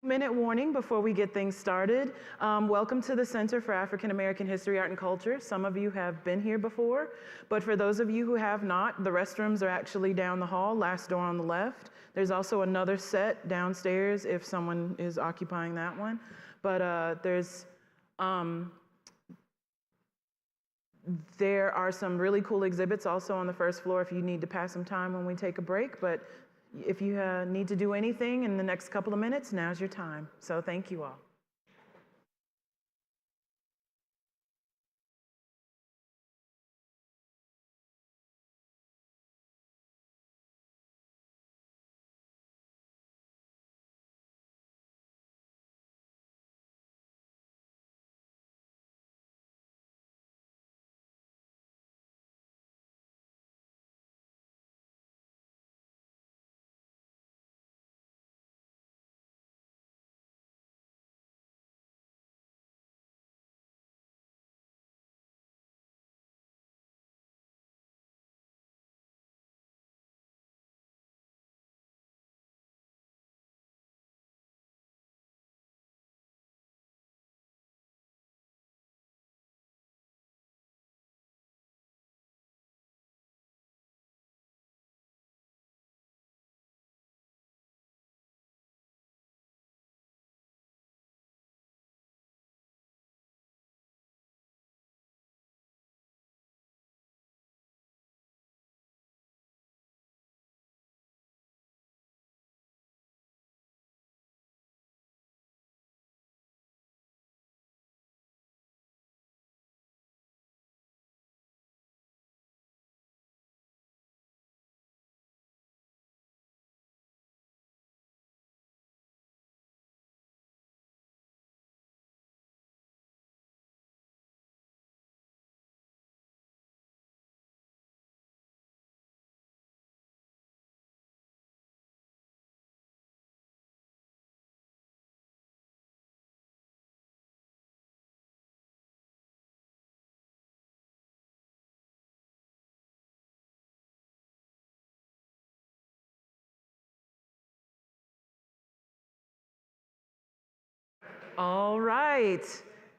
Minute warning before we get things started. Welcome to the Center for African American History, Art, and Culture. Some of you have been here before, but for those of you who have not, the restrooms are actually down the hall, last door on the left. There's also another set downstairs if someone is occupying that one. But there are some really cool exhibits also on the first floor if you need to pass some time when we take a break. But if you need to do anything in the next couple of minutes, now's your time. So thank you all. All right,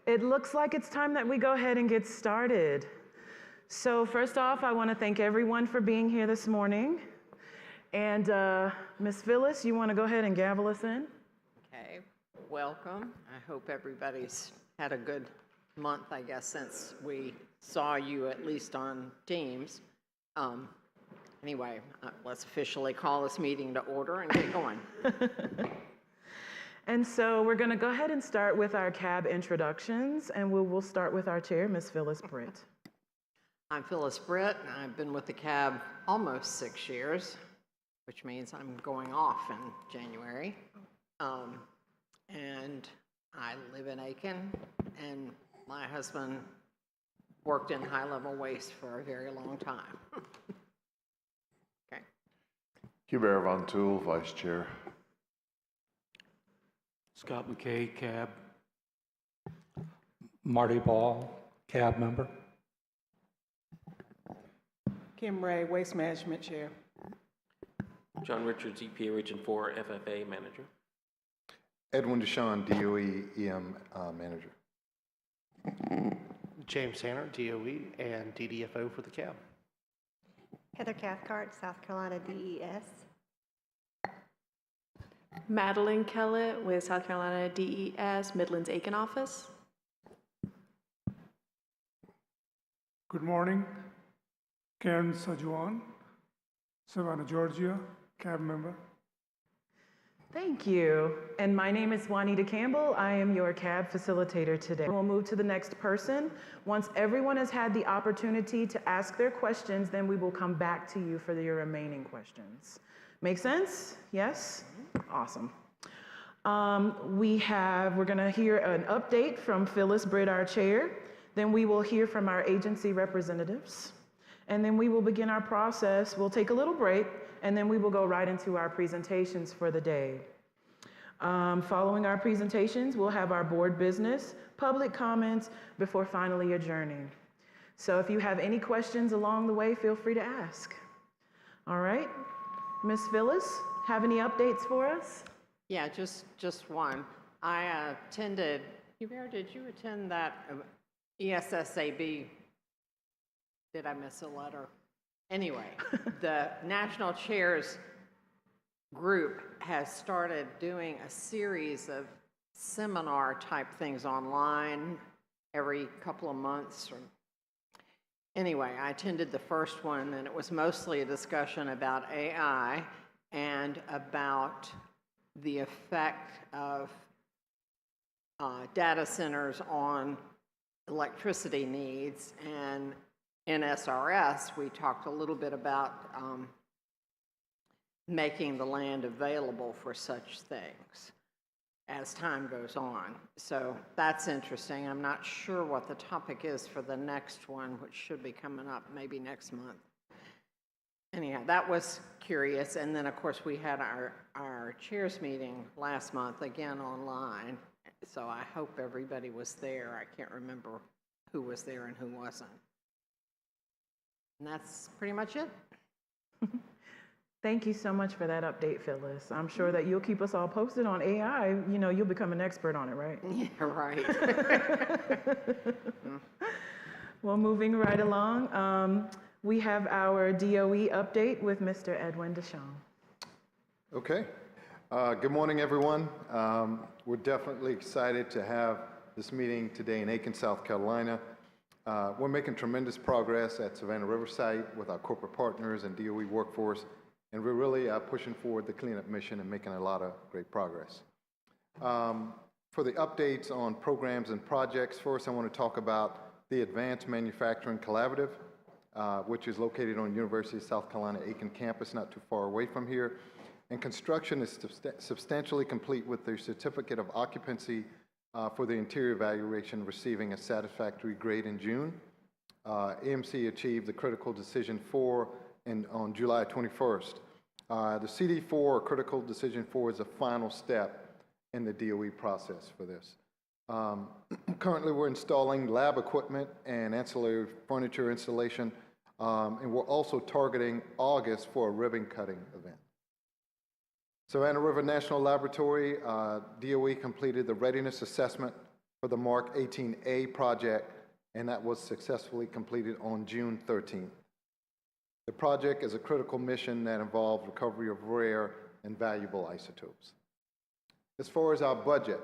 it looks like it's time that we go ahead and get started. So first off, I want to thank everyone for being here this morning. And Ms. Phyllis, you want to go ahead and gavel us in? Okay, welcome. I hope everybody's had a good month, I guess, since we saw you at least on Teams. Anyway, let's officially call this meeting to order and get going. And so we're going to go ahead and start with our CAB introductions, and we'll start with our chair, Ms. Phyllis Britt. I'm Phyllis Britt, and I've been with the CAB almost 6 years, which means I'm going off in January. And I live in Aiken, and my husband worked in high-level waste for a very long time. Okay. Hubert Von Tool, Vice Chair. Scott McKay, CAB. Marty Ball, CAB member. Kim Ray, Waste Management Chair. John Richards, EPA Region 4 FFA Manager. Edwin Deshawn, DOE EM Manager. James Sanner, DOE and DDFO for the CAB. Heather Cathcart, South Carolina DES. Madeline Kellett with South Carolina DES, Midlands Aiken Office. Good morning. Karen Sajuan, Savannah, Georgia, CAB member. Thank you. And my name is Juanita Campbell. I am your CAB facilitator today. We'll move to the next person. Once everyone has had the opportunity to ask their questions, then we will come back to you for your remaining questions. Make sense? Yes? Awesome. We're going to hear an update from Phyllis Britt, our chair. Then we will hear from our agency representatives. And then we will begin our process. We'll take a little break, and then we will go right into our presentations for the day. Following our presentations, we'll have our board business, public comments, before finally adjourning. So if you have any questions along the way, feel free to ask. All right, Ms. Phyllis, have any updates for us? Yeah, just one. I attended, Hubert, did you attend that ESSAB? Did I miss a letter? Anyway, the National Chairs group has started doing a series of seminar type things online every couple of months. Anyway, I attended the first one, and it was mostly a discussion about AI and about the effect of data centers on electricity needs. And in SRS, we talked a little bit about making the land available for such things as time goes on. So that's interesting. I'm not sure what the topic is for the next one, which should be coming up maybe next month. Anyhow, that was curious. And then, of course, we had our chairs meeting last month, again online. So I hope everybody was there. I can't remember who was there and who wasn't. And that's pretty much it. Thank you so much for that update, Phyllis. I'm sure that you'll keep us all posted on AI. You know, you'll become an expert on it, right? Yeah, right. Well, moving right along, we have our DOE update with Mr. Edwin Deschamps. Okay. Good morning, everyone. We're definitely excited to have this meeting today in Aiken, South Carolina. We're making tremendous progress at Savannah River site with our corporate partners and DOE workforce, and we're really pushing forward the cleanup mission and making a lot of great progress. For the updates on programs and projects, first I want to talk about the Advanced Manufacturing Collaborative, which is located on University of South Carolina Aiken campus, not too far away from here. And construction is substantially complete with their certificate of occupancy for the interior evaluation receiving a satisfactory grade in June. AMC achieved the critical decision 4 on July 21st. The CD4, or critical decision 4, is the final step in the DOE process for this. Currently, we're installing lab equipment and ancillary furniture installation, and we're also targeting August for a ribbon cutting event. Savannah River National Laboratory, DOE completed the readiness assessment for the Mark 18A project, and that was successfully completed on June 13th. The project is a critical mission that involves recovery of rare and valuable isotopes. As far as our budget,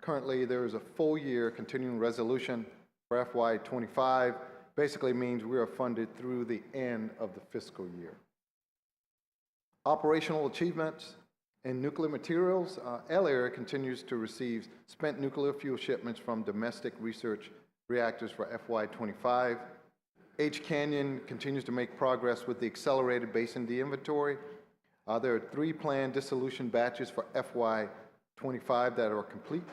currently there is a full year continuing resolution for FY25. Basically means we are funded through the end of the fiscal year. Operational achievements in nuclear materials, Area continues to receive spent nuclear fuel shipments from domestic research reactors for FY25. H Canyon continues to make progress with the accelerated basin de-inventory. There are 3 planned dissolution batches for FY25 that are complete.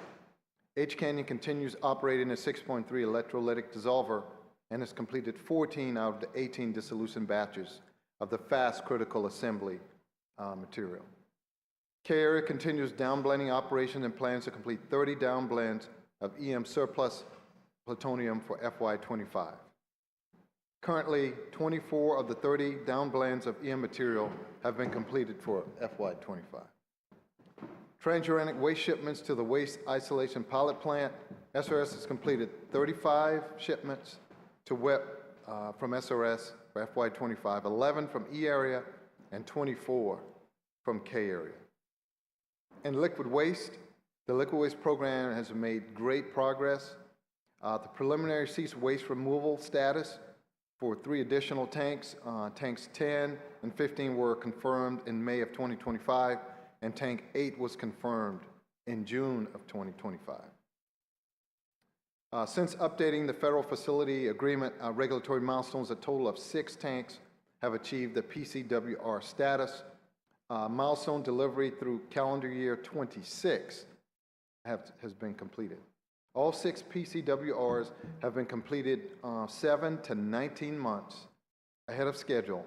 H Canyon continues operating a 6.3 electrolytic dissolver and has completed 14 out of the 18 dissolution batches of the fast critical assembly material. K-Area continues downblending operations and plans to complete 30 downblends of EM surplus plutonium for FY25. Currently, 24 of the 30 downblends of EM material have been completed for FY25. Transuranic waste shipments to the waste isolation pilot plant. SRS has completed 35 shipments to WIP from SRS for FY25, 11 from E-Area, and 24 from K-Area. In liquid waste, the liquid waste program has made great progress. The preliminary cease waste removal status for 3 additional tanks, tanks 10 and 15 were confirmed in May of 2025, and tank 8 was confirmed in June of 2025. Since updating the federal facility agreement regulatory milestones, a total of 6 tanks have achieved the PCWR status. Milestone delivery through calendar year 26 has been completed. All 6 PCWRs have been completed 7 to 19 months ahead of schedule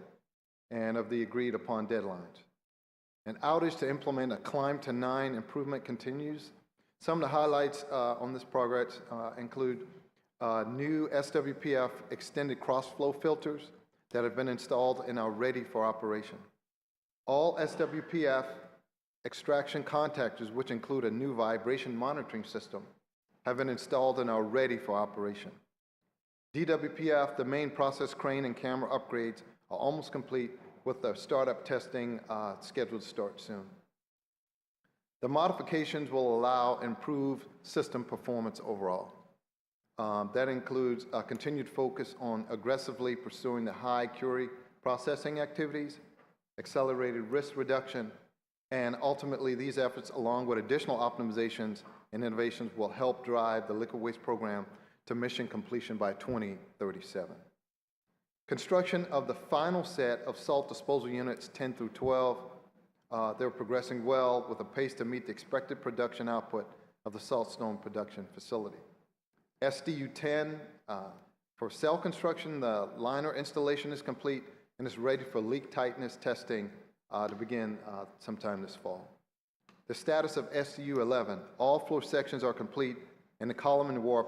and of the agreed upon deadlines. An outage to implement a climb to 9 improvement continues. Some of the highlights on this progress include new SWPF extended cross-flow filters that have been installed and are ready for operation. All SWPF Extraction contactors, which include a new vibration monitoring system, have been installed and are ready for operation. DWPF, the main process crane and camera upgrades are almost complete, with the startup testing scheduled to start soon. The modifications will allow improved system performance overall. That includes a continued focus on aggressively pursuing the high Curie processing activities, accelerated risk reduction, and ultimately these efforts, along with additional optimizations and innovations, will help drive the liquid waste program to mission completion by 2037. Construction of the final set of salt disposal units 10 through 12, they're progressing well with a pace to meet the expected production output of the saltstone production facility. SDU 10, for cell construction, the liner installation is complete and is ready for leak tightness testing to begin sometime this fall. The status of SDU 11, all floor sections are complete and the column and wall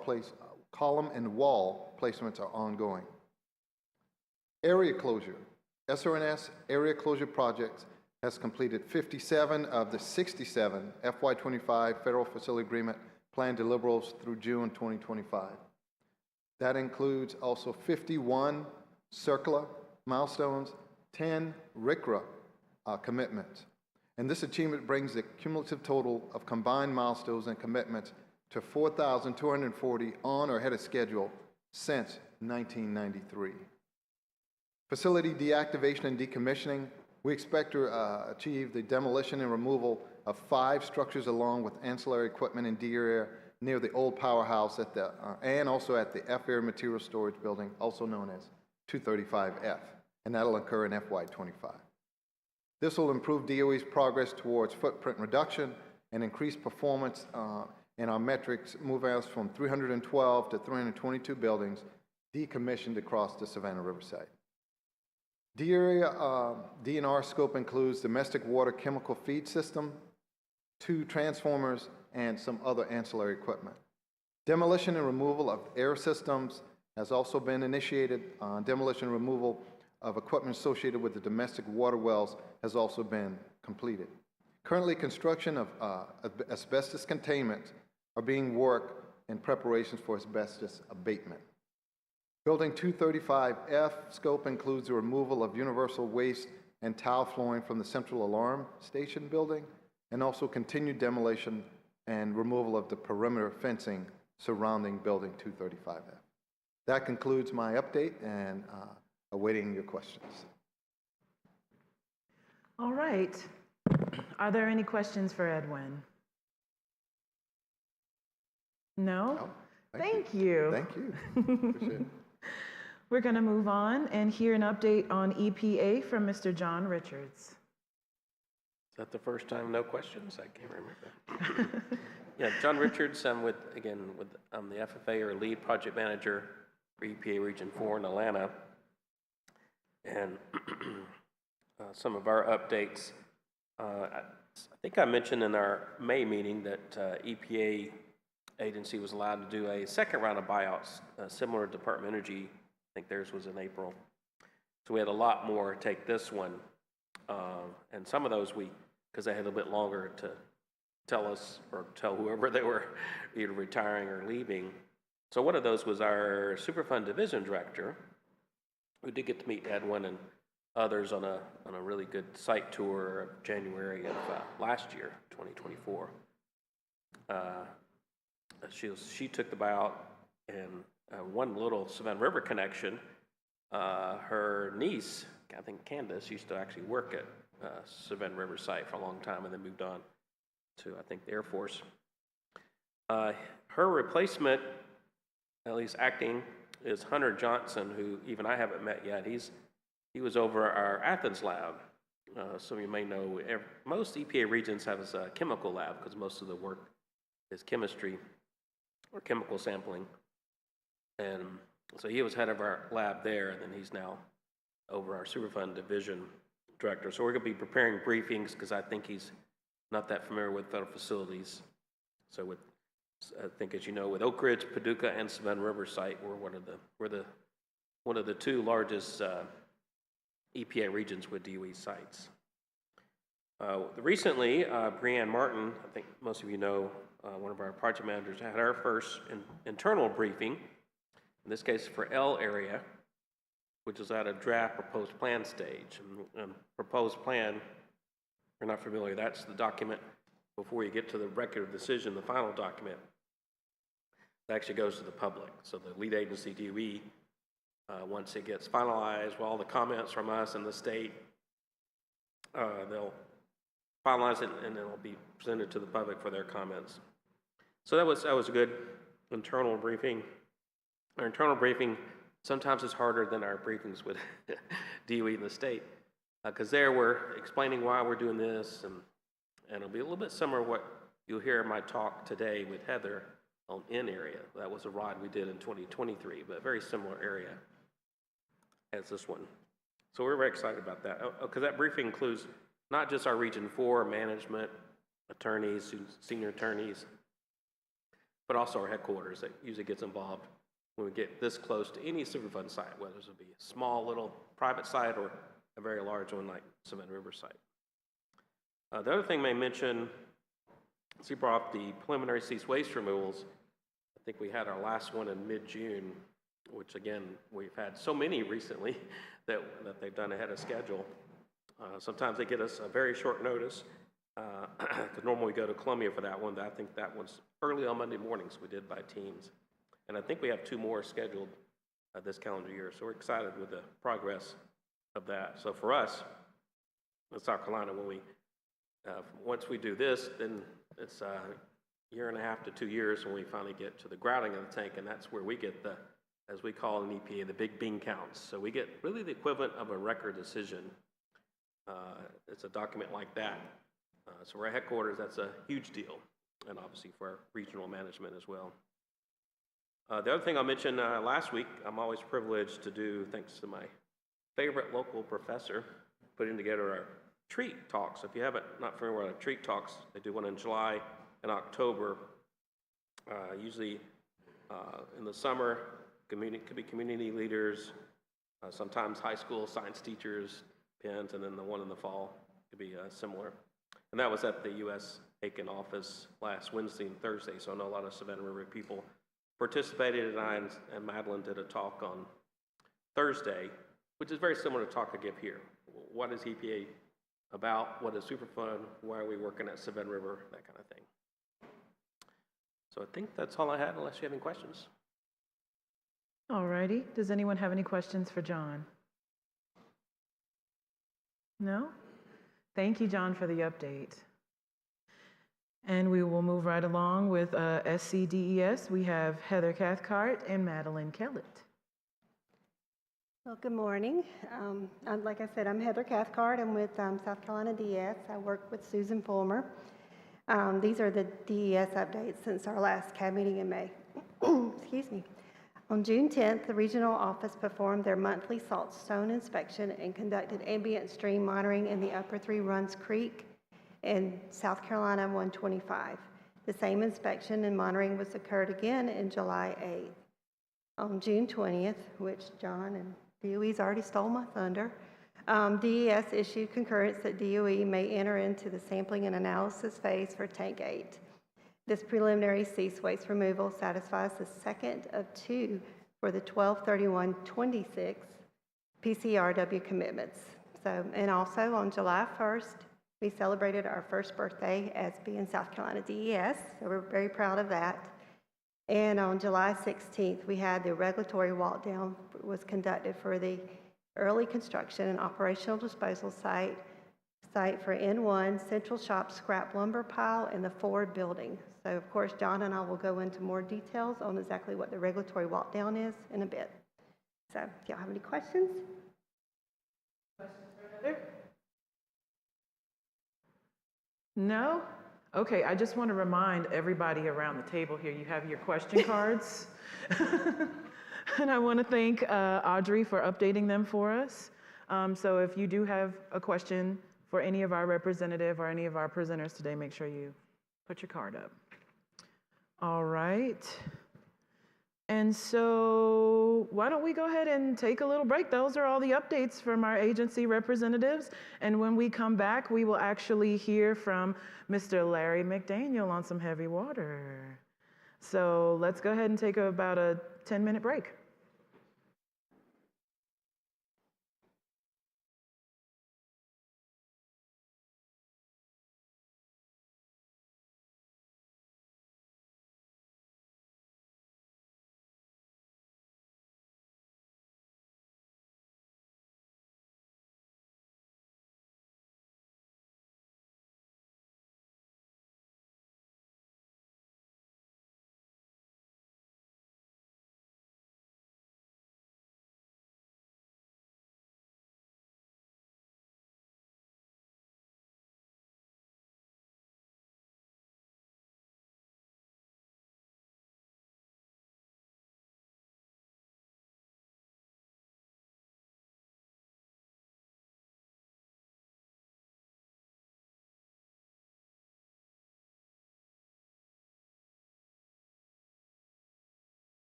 placements are ongoing. Area closure. SRS area closure projects has completed 57 of the 67 FY25 federal facility agreement plan deliverables through June 2025. That includes also 51 CERCLA milestones, 10 RCRA commitments. And this achievement brings the cumulative total of combined milestones and commitments to 4,240 on or ahead of schedule since 1993. Facility deactivation and decommissioning. We expect to achieve the demolition and removal of 5 structures along with ancillary equipment in D area near the old powerhouse at the, and also at the F Area Material Storage Building, also known as 235F, and that'll occur in FY25. This will improve DOE's progress towards footprint reduction and increase performance in our metrics, moving us from 312 to 322 buildings decommissioned across the Savannah River site. D area DNR scope includes domestic water chemical feed system, 2 transformers, and some other ancillary equipment. Demolition and removal of air systems has also been initiated. Demolition and removal of equipment associated with the domestic water wells has also been completed. Currently, construction of asbestos containment are being worked in preparations for asbestos abatement. Building 235F scope includes the removal of universal waste and tile flooring from the central alarm station building, and also continued demolition and removal of the perimeter fencing surrounding building 235F. That concludes my update, and awaiting your questions. All right. Are there any questions for Edwin? No? Thank you. Thank you. Appreciate it. We're going to move on and hear an update on EPA from Mr. John Richards. Is that the first time no questions? I can't remember. Yeah, John Richards. I'm the FFA or lead project manager for EPA Region 4 in Atlanta. And some of our updates. I think I mentioned in our May meeting that EPA agency was allowed to do a second round of buyouts, similar to Department of Energy. I think theirs was in April. So we had a lot more take this one. And some of those because they had a little bit longer to tell us or tell whoever they were either retiring or leaving. So one of those was our Superfund Division Director, who did get to meet Edwin and others on a really good site tour of January of last year, 2024. She took the buyout, and one little Savannah River connection, her niece, I think Candace, used to actually work at Savannah River site for a long time and then moved on to, I think, the Air Force. Her replacement, at least acting, is Hunter Johnson, who even I haven't met yet. He was over our Athens lab. So you may know most EPA regions have a chemical lab because most of the work is chemistry or chemical sampling. And so he was head of our lab there, and then he's now over our Superfund Division Director. So we're going to be preparing briefings because I think he's not that familiar with federal facilities. So I think, as you know, with Oak Ridge, Paducah, and Savannah River site, we're one of the 2 largest EPA regions with DOE sites. Recently, Brianne Martin, I think most of you know, one of our project managers, had our first internal briefing, in this case for L area, which is at a draft proposed plan stage. And proposed plan, if you're not familiar, that's the document before you get to the record of decision, the final document, that actually goes to the public. So the lead agency, DOE, once it gets finalized, with all the comments from us and the state, they'll finalize it and it'll be presented to the public for their comments. So that was a good internal briefing. Our internal briefing sometimes is harder than our briefings with DOE and the state, because there we're explaining why we're doing this, and it'll be a little bit similar to what you'll hear in my talk today with Heather on N area. That was a ride we did in 2023, but a very similar area as this one. So we're very excited about that, because that briefing includes not just our Region 4 management, attorneys, senior attorneys, but also our headquarters that usually gets involved when we get this close to any Superfund site, whether it be a small little private site or a very large one like Savannah River site. The other thing I may mention, as you brought up the preliminary cease waste removals, I think we had our last one in mid-June, which again, we've had so many recently that they've done ahead of schedule. Sometimes they get us a very short notice, because normally we go to Columbia for that one. I think that was early on Monday mornings we did by teams. And I think we have 2 more scheduled this calendar year. So we're excited with the progress of that. So for us, in South Carolina, when we, once we do this, then it's a 1.5 to 2 years when we finally get to the grouting of the tank. And that's where we get the, as we call in EPA, the big bean counts. So we get really the equivalent of a record decision. It's a document like that. So we're at headquarters, that's a huge deal. And obviously for our regional management as well. The other thing I mentioned last week, I'm always privileged to do, thanks to my favorite local professor, putting together our treat talks. If you haven't, not familiar with our treat talks, they do one in July and October. Usually in the summer, could be community leaders, sometimes high school science teachers, Penns, and then the one in the fall could be similar. And that was at the U.S. Aiken office last Wednesday and Thursday, so I know a lot of Savannah River people participated, and I and Madeline did a talk on Thursday, which is very similar to talk I give here. What is EPA about? What is Superfund? Why are we working at Savannah River? That kind of thing. So I think that's all I had, unless you have any questions. All righty. Does anyone have any questions for John? No? Thank you, John, for the update. And we will move right along with SCDES. We have Heather Cathcart and Madeline Kellett. Well, good morning. Like I said, I'm Heather Cathcart. I'm with South Carolina DES. I work with Susan Fulmer. These are the DES updates since our last CAB meeting in May. Excuse me. On June 10th, the regional office performed their monthly saltstone inspection and conducted ambient stream monitoring in the upper 3 Runs Creek in South Carolina 125. The same inspection and monitoring was occurred again in July 8th. On June 20th, which John and DOE's already stole my thunder, DES issued concurrence that DOE may enter into the sampling and analysis phase for Tank 8. This preliminary cease waste removal satisfies the second of 2 for the 12/31/26 PCRW commitments. So, and also on July 1st, we celebrated our first birthday as being South Carolina DES, so we're very proud of that. And on July 16th, we had the regulatory walk down was conducted for the early construction and operational disposal site for N1, Central Shop Scrap Lumber Pile, and the Ford Building. So, of course, John and I will go into more details on exactly what the regulatory walk down is in a bit. So, if y'all have any questions? Questions for Heather? No? Okay, I just want to remind everybody around the table here, you have your question cards. And I want to thank Audrey for updating them for us. So if you do have a question for any of our representative or any of our presenters today, make sure you put your card up. All right. And so why don't we go ahead and take a little break? Those are all the updates from our agency representatives. And when we come back, we will actually hear from Mr. Larry McDaniel on some heavy water. So let's go ahead and take about a 10-minute break.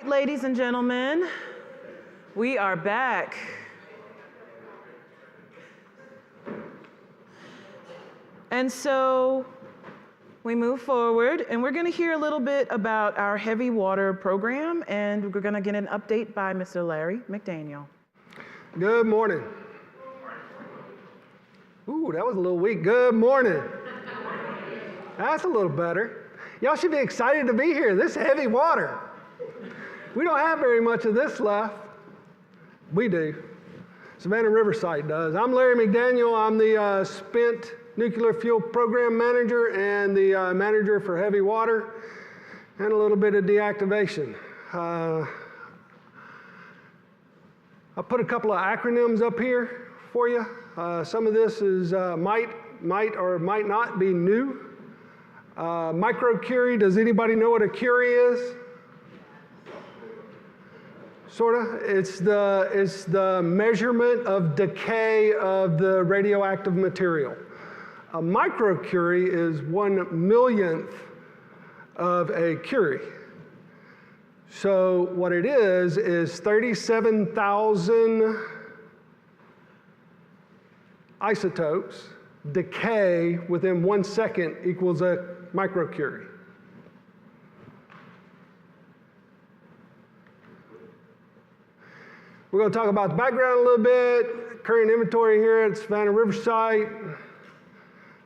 Ladies and gentlemen, we are back. And so we move forward, and we're going to hear a little bit about our heavy water program, and we're going to get an update by Mr. Larry McDaniel. Good morning. Ooh, that was a little weak. Good morning. That's a little better. Y'all should be excited to be here. This is heavy water. We don't have very much of this left. We do. Savannah Riverside does. I'm Larry McDaniel. I'm the Spent Nuclear Fuel Program Manager and the Manager for Heavy Water and a little bit of deactivation. I put a couple of acronyms up here for you. Some of this is might or might not be new. Microcurie, does anybody know what a curie is? Sort of. It's the measurement of decay of the radioactive material. A microcurie is 1/1,000,000th of a curie. So what it is 37,000 isotopes decay within 1 second equals a microcurie. We're going to talk about the background a little bit, current inventory here at Savannah Riverside,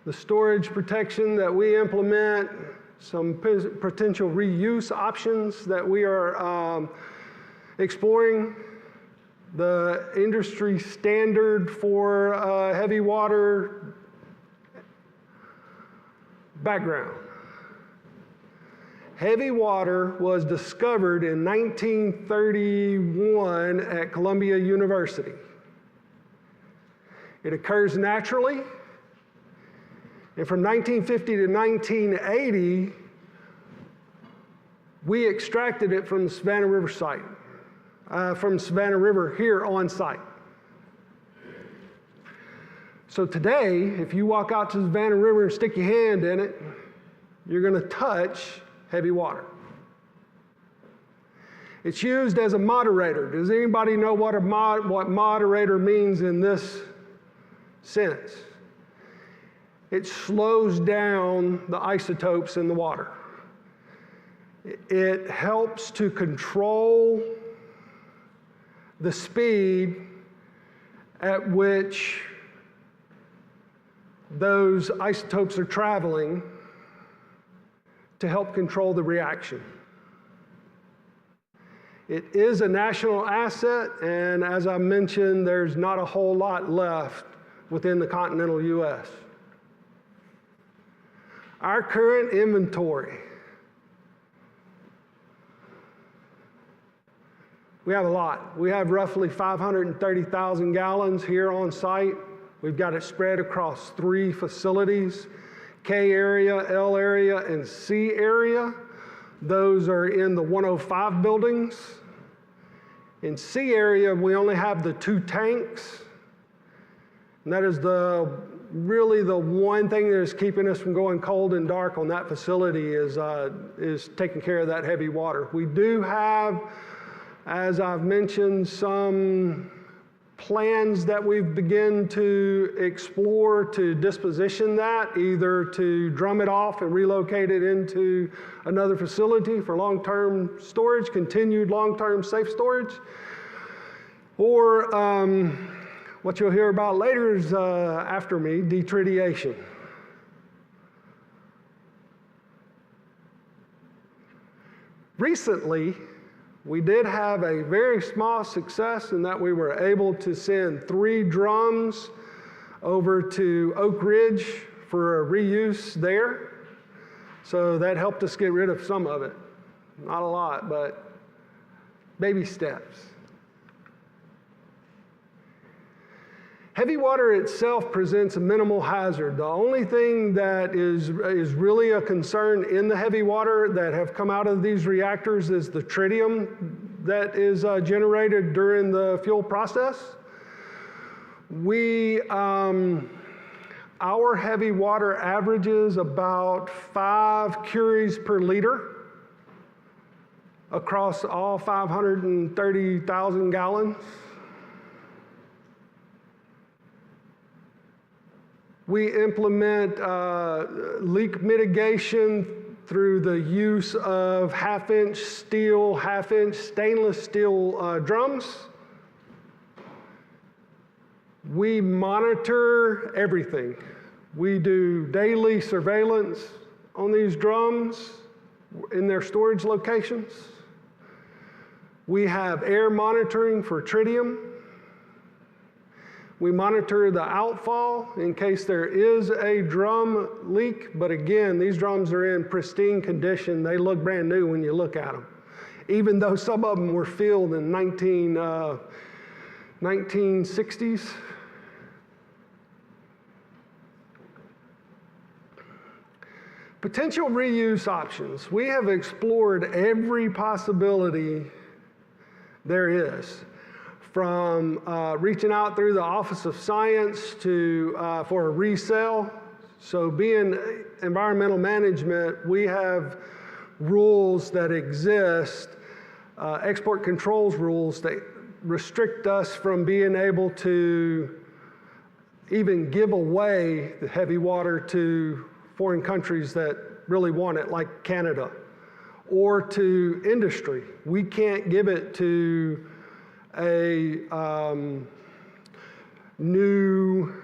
the storage protection that we implement, some potential reuse options that we are exploring, the industry standard for heavy water background. Heavy water was discovered in 1931 at Columbia University. It occurs naturally, and from 1950 to 1980, we extracted it from the Savannah River site, from Savannah River here on site. So today, if you walk out to the Savannah River and stick your hand in it, you're going to touch heavy water. It's used as a moderator. Does anybody know what moderator means in this sense? It slows down the isotopes in the water. It helps to control the speed at which those isotopes are traveling to help control the reaction. It is a national asset, and as I mentioned, there's not a whole lot left within the continental U.S. Our current inventory, we have a lot. We have roughly 530,000 gallons here on site. We've got it spread across 3 facilities. K area, L area, and C area. Those are in the 105 buildings. In C area, we only have the 2 tanks. And that is really the one thing that is keeping us from going cold and dark on that facility is taking care of that heavy water. We do have, as I've mentioned, some plans that we've begun to explore to disposition that, either to drum it off and relocate it into another facility for long-term storage, continued long-term safe storage, or what you'll hear about later is, after me, detritiation. Recently, we did have a very small success in that we were able to send 3 drums over to Oak Ridge for a reuse there. So that helped us get rid of some of it. Not a lot, but baby steps. Heavy water itself presents a minimal hazard. The only thing that is really a concern in the heavy water that have come out of these reactors is the tritium that is generated during the fuel process. Our heavy water averages about 5 curies per liter. across all 530,000 gallons. We implement leak mitigation through the use of half-inch steel, half-inch stainless steel drums. We monitor everything. We do daily surveillance on these drums in their storage locations. We have air monitoring for tritium. We monitor the outfall in case there is a drum leak, but again, these drums are in pristine condition. They look brand new when you look at them, even though some of them were filled in 1960s. Potential reuse options. We have explored every possibility there is, from reaching out through the Office of Science for a resale. So being environmental management, we have rules that exist, export controls rules that restrict us from being able to even give away the heavy water to foreign countries that really want it, like Canada, or to industry. We can't give it to a new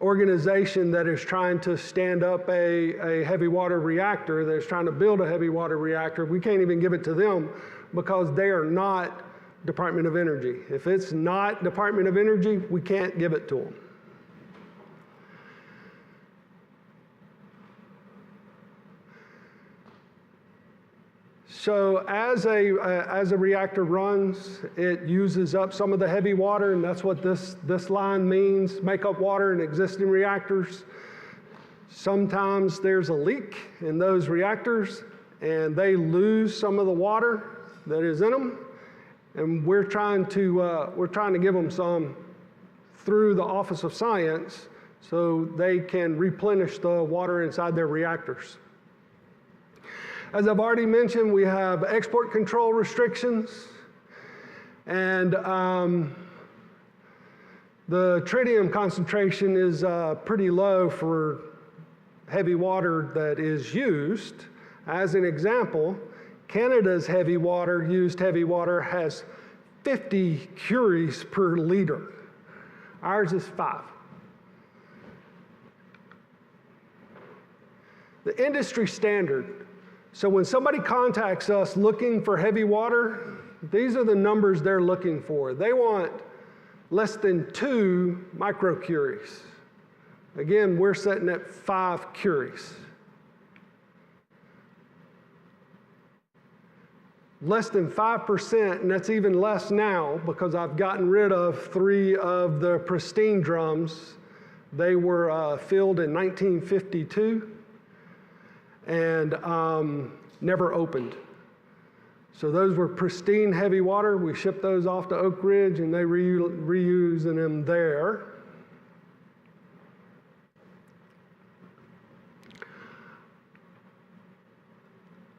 organization that is trying to stand up a heavy water reactor, that is trying to build a heavy water reactor. We can't even give it to them because they are not Department of Energy. If it's not Department of Energy, we can't give it to them. So as a reactor runs, it uses up some of the heavy water, and that's what this line means, make up water in existing reactors. Sometimes there's a leak in those reactors, and they lose some of the water that is in them, and we're trying to give them some through the Office of Science so they can replenish the water inside their reactors. As I've already mentioned, we have export control restrictions, and the tritium concentration is pretty low for heavy water that is used. As an example, Canada's used heavy water has 50 curies per liter. Ours is 5. The industry standard. So when somebody contacts us looking for heavy water, these are the numbers they're looking for. They want less than 2 microcuries. Again, we're sitting at 5 curies. Less than 5%, and that's even less now because I've gotten rid of 3 of the pristine drums. They were filled in 1952. And never opened. So those were pristine heavy water. We shipped those off to Oak Ridge, and they reusing them there.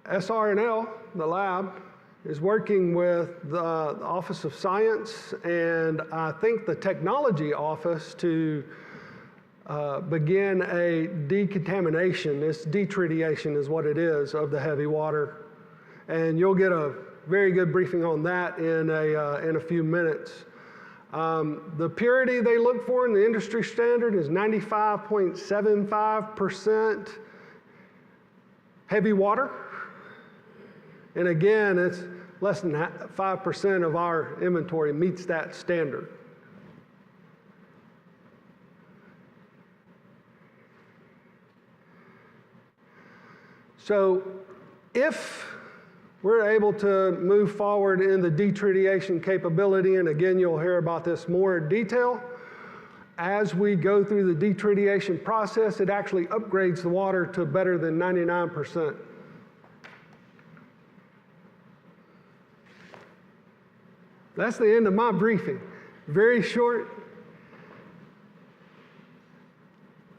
SRNL, the lab, is working with the Office of Science and I think the Technology Office to begin a decontamination. This detritiation is what it is of the heavy water. And you'll get a very good briefing on that in a few minutes. The purity they look for in the industry standard is 95.75% heavy water. And again, it's less than 5% of our inventory meets that standard. So if we're able to move forward in the detritiation capability, and again, you'll hear about this more in detail, as we go through the detritiation process, it actually upgrades the water to better than 99%. That's the end of my briefing. Very short,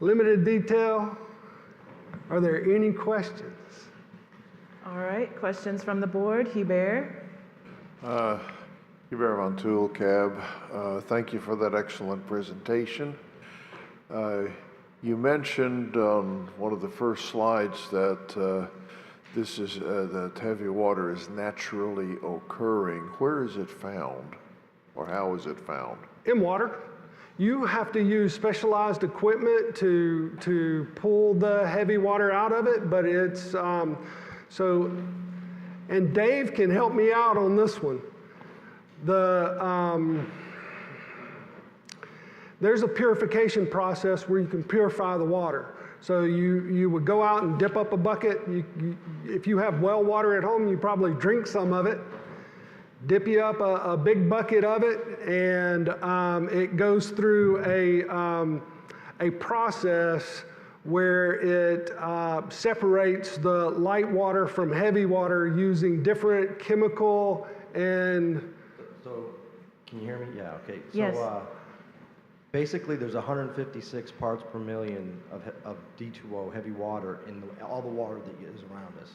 limited detail. Are there any questions? All right, questions from the board? Hubert? Hubert Von Toul, CAB. Thank you for that excellent presentation. You mentioned on one of the first slides that that heavy water is naturally occurring. Where is it found, or how is it found? In water. You have to use specialized equipment to pull the heavy water out of it, but it's, and Dave can help me out on this one. There's a purification process where you can purify the water. So you would go out and dip up a bucket. If you have well water at home, you probably drink some of it. Dip you up a big bucket of it, and it goes through a process where it separates the light water from heavy water using different chemical and... So, can you hear me? Yeah, okay. Yes. So, basically, there's 156 parts per million of D2O, heavy water, in all the water that is around us.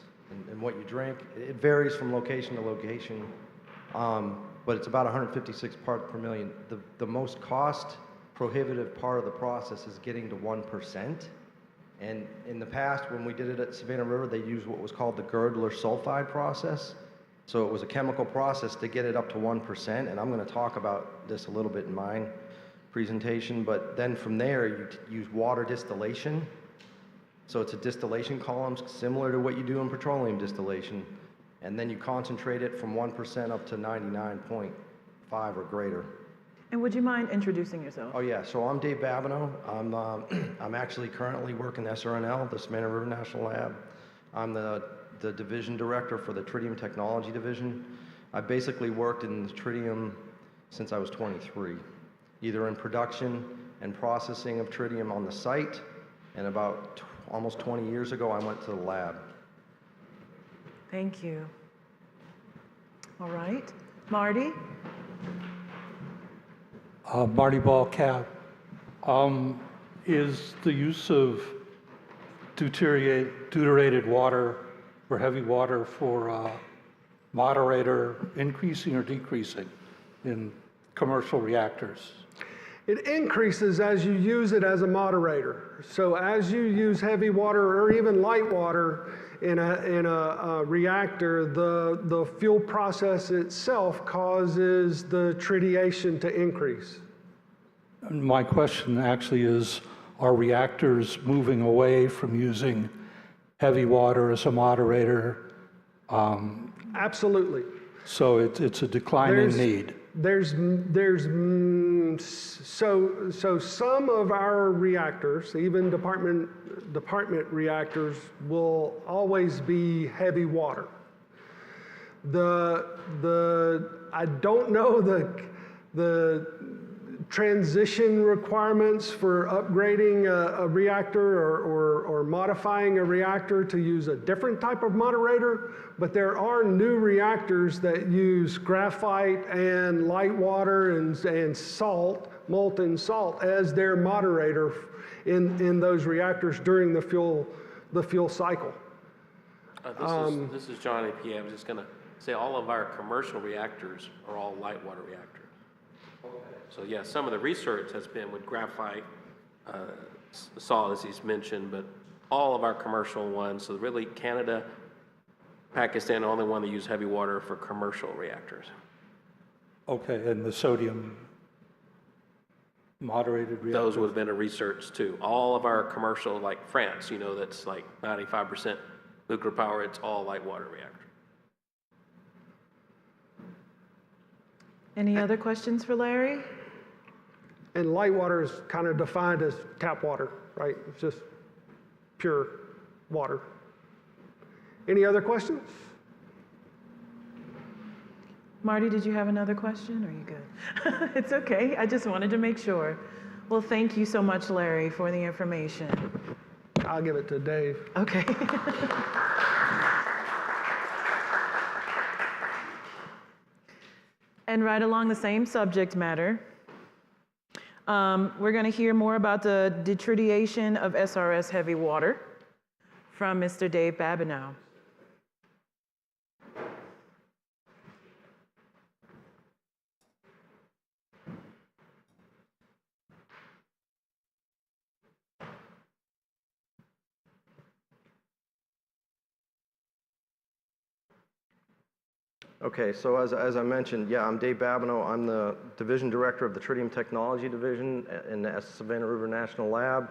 And what you drink, it varies from location to location, but it's about 156 parts per million. The most cost prohibitive part of the process is getting to 1%. And in the past, when we did it at Savannah River, they used what was called the Girdler sulfide process. So it was a chemical process to get it up to 1%, and I'm going to talk about this a little bit in mine presentation, but then from there you use water distillation. So it's a distillation column similar to what you do in petroleum distillation, and then you concentrate it from 1% up to 99.5 or greater. And would you mind introducing yourself? Oh yeah, so I'm Dave Babineau. I'm actually currently working SRNL, the Savannah River National Lab. I'm the division director for the Tritium Technology Division. I basically worked in the tritium since I was 23. Either in production and processing of tritium on the site, and about almost 20 years ago, I went to the lab. Thank you. All right. Marty? Marty Ball, CAB. Is the use of deuterated water or heavy water for moderator increasing or decreasing in commercial reactors? It increases as you use it as a moderator. So as you use heavy water or even light water in a reactor, the fuel process itself causes the tritiation to increase. My question actually is, are reactors moving away from using heavy water as a moderator? Absolutely. So it's a declining need. So some of our reactors, even department reactors, will always be heavy water. I don't know the transition requirements for upgrading a reactor or modifying a reactor to use a different type of moderator, but there are new reactors that use graphite and light water and salt, molten salt, as their moderator in those reactors during the fuel cycle. This is John AP. I was just going to say all of our commercial reactors are all light water reactors. So yeah, some of the research has been with graphite, salt, as he's mentioned, but all of our commercial ones, so really Canada, Pakistan, the only one that use heavy water for commercial reactors. Okay, and the sodium moderated reactors? Those would have been a research too. All of our commercial, like France, that's like 95% nuclear power, it's all light water reactor. Any other questions for Larry? And light water is kind of defined as tap water, right? It's just pure water. Any other questions? Marty, did you have another question? Are you good? It's okay. I just wanted to make sure. Well, thank you so much, Larry, for the information. I'll give it to Dave. Okay. And right along the same subject matter, we're going to hear more about the detritiation of SRS heavy water from Mr. Dave Babineau. Okay, so as I mentioned, yeah, I'm Dave Babineau. I'm the Division Director of the Tritium Technology Division in the Savannah River National Lab.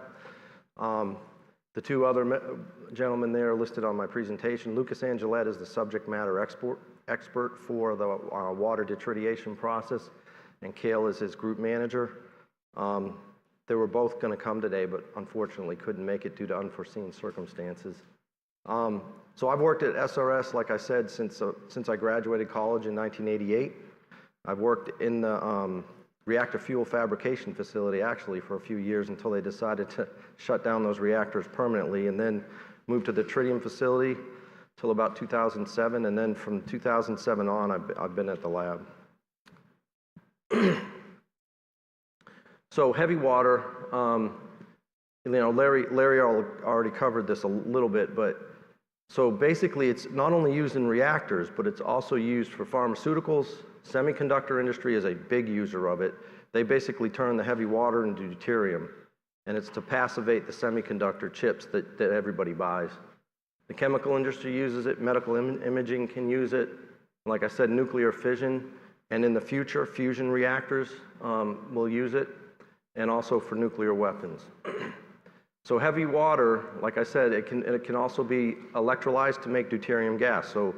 The two other gentlemen there listed on my presentation. Lucas Angelette is the subject matter expert for the water detritiation process, and Cale is his group manager. They were both going to come today, but unfortunately couldn't make it due to unforeseen circumstances. So I've worked at SRS, like I said, since I graduated college in 1988. I've worked in the reactor fuel fabrication facility actually for a few years until they decided to shut down those reactors permanently, and then moved to the tritium facility till about 2007, and then from 2007 on, I've been at the lab. So heavy water, Larry already covered this a little bit, but so basically it's not only used in reactors, but it's also used for pharmaceuticals. Semiconductor industry is a big user of it. They basically turn the heavy water into deuterium, and it's to passivate the semiconductor chips that everybody buys. The chemical industry uses it, medical imaging can use it, like I said, nuclear fission, and in the future, fusion reactors will use it, and also for nuclear weapons. So heavy water, like I said, it can also be electrolyzed to make deuterium gas. So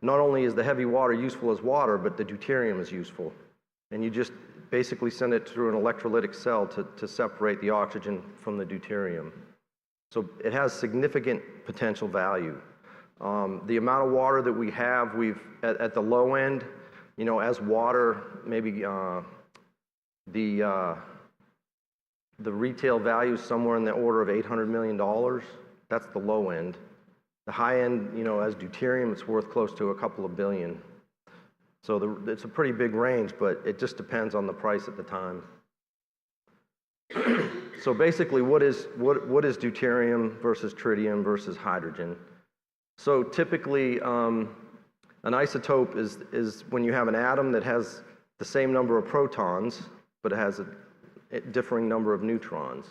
not only is the heavy water useful as water, but the deuterium is useful. And you just basically send it through an electrolytic cell to separate the oxygen from the deuterium. So it has significant potential value. The amount of water that we have, at the low end, as water, maybe the retail value is somewhere in the order of $800 million. That's the low end. The high end, as deuterium, it's worth close to a couple of billion. So it's a pretty big range, but it just depends on the price at the time. So basically, what is deuterium versus tritium versus hydrogen? So typically, an isotope is when you have an atom that has the same number of protons, but it has a differing number of neutrons.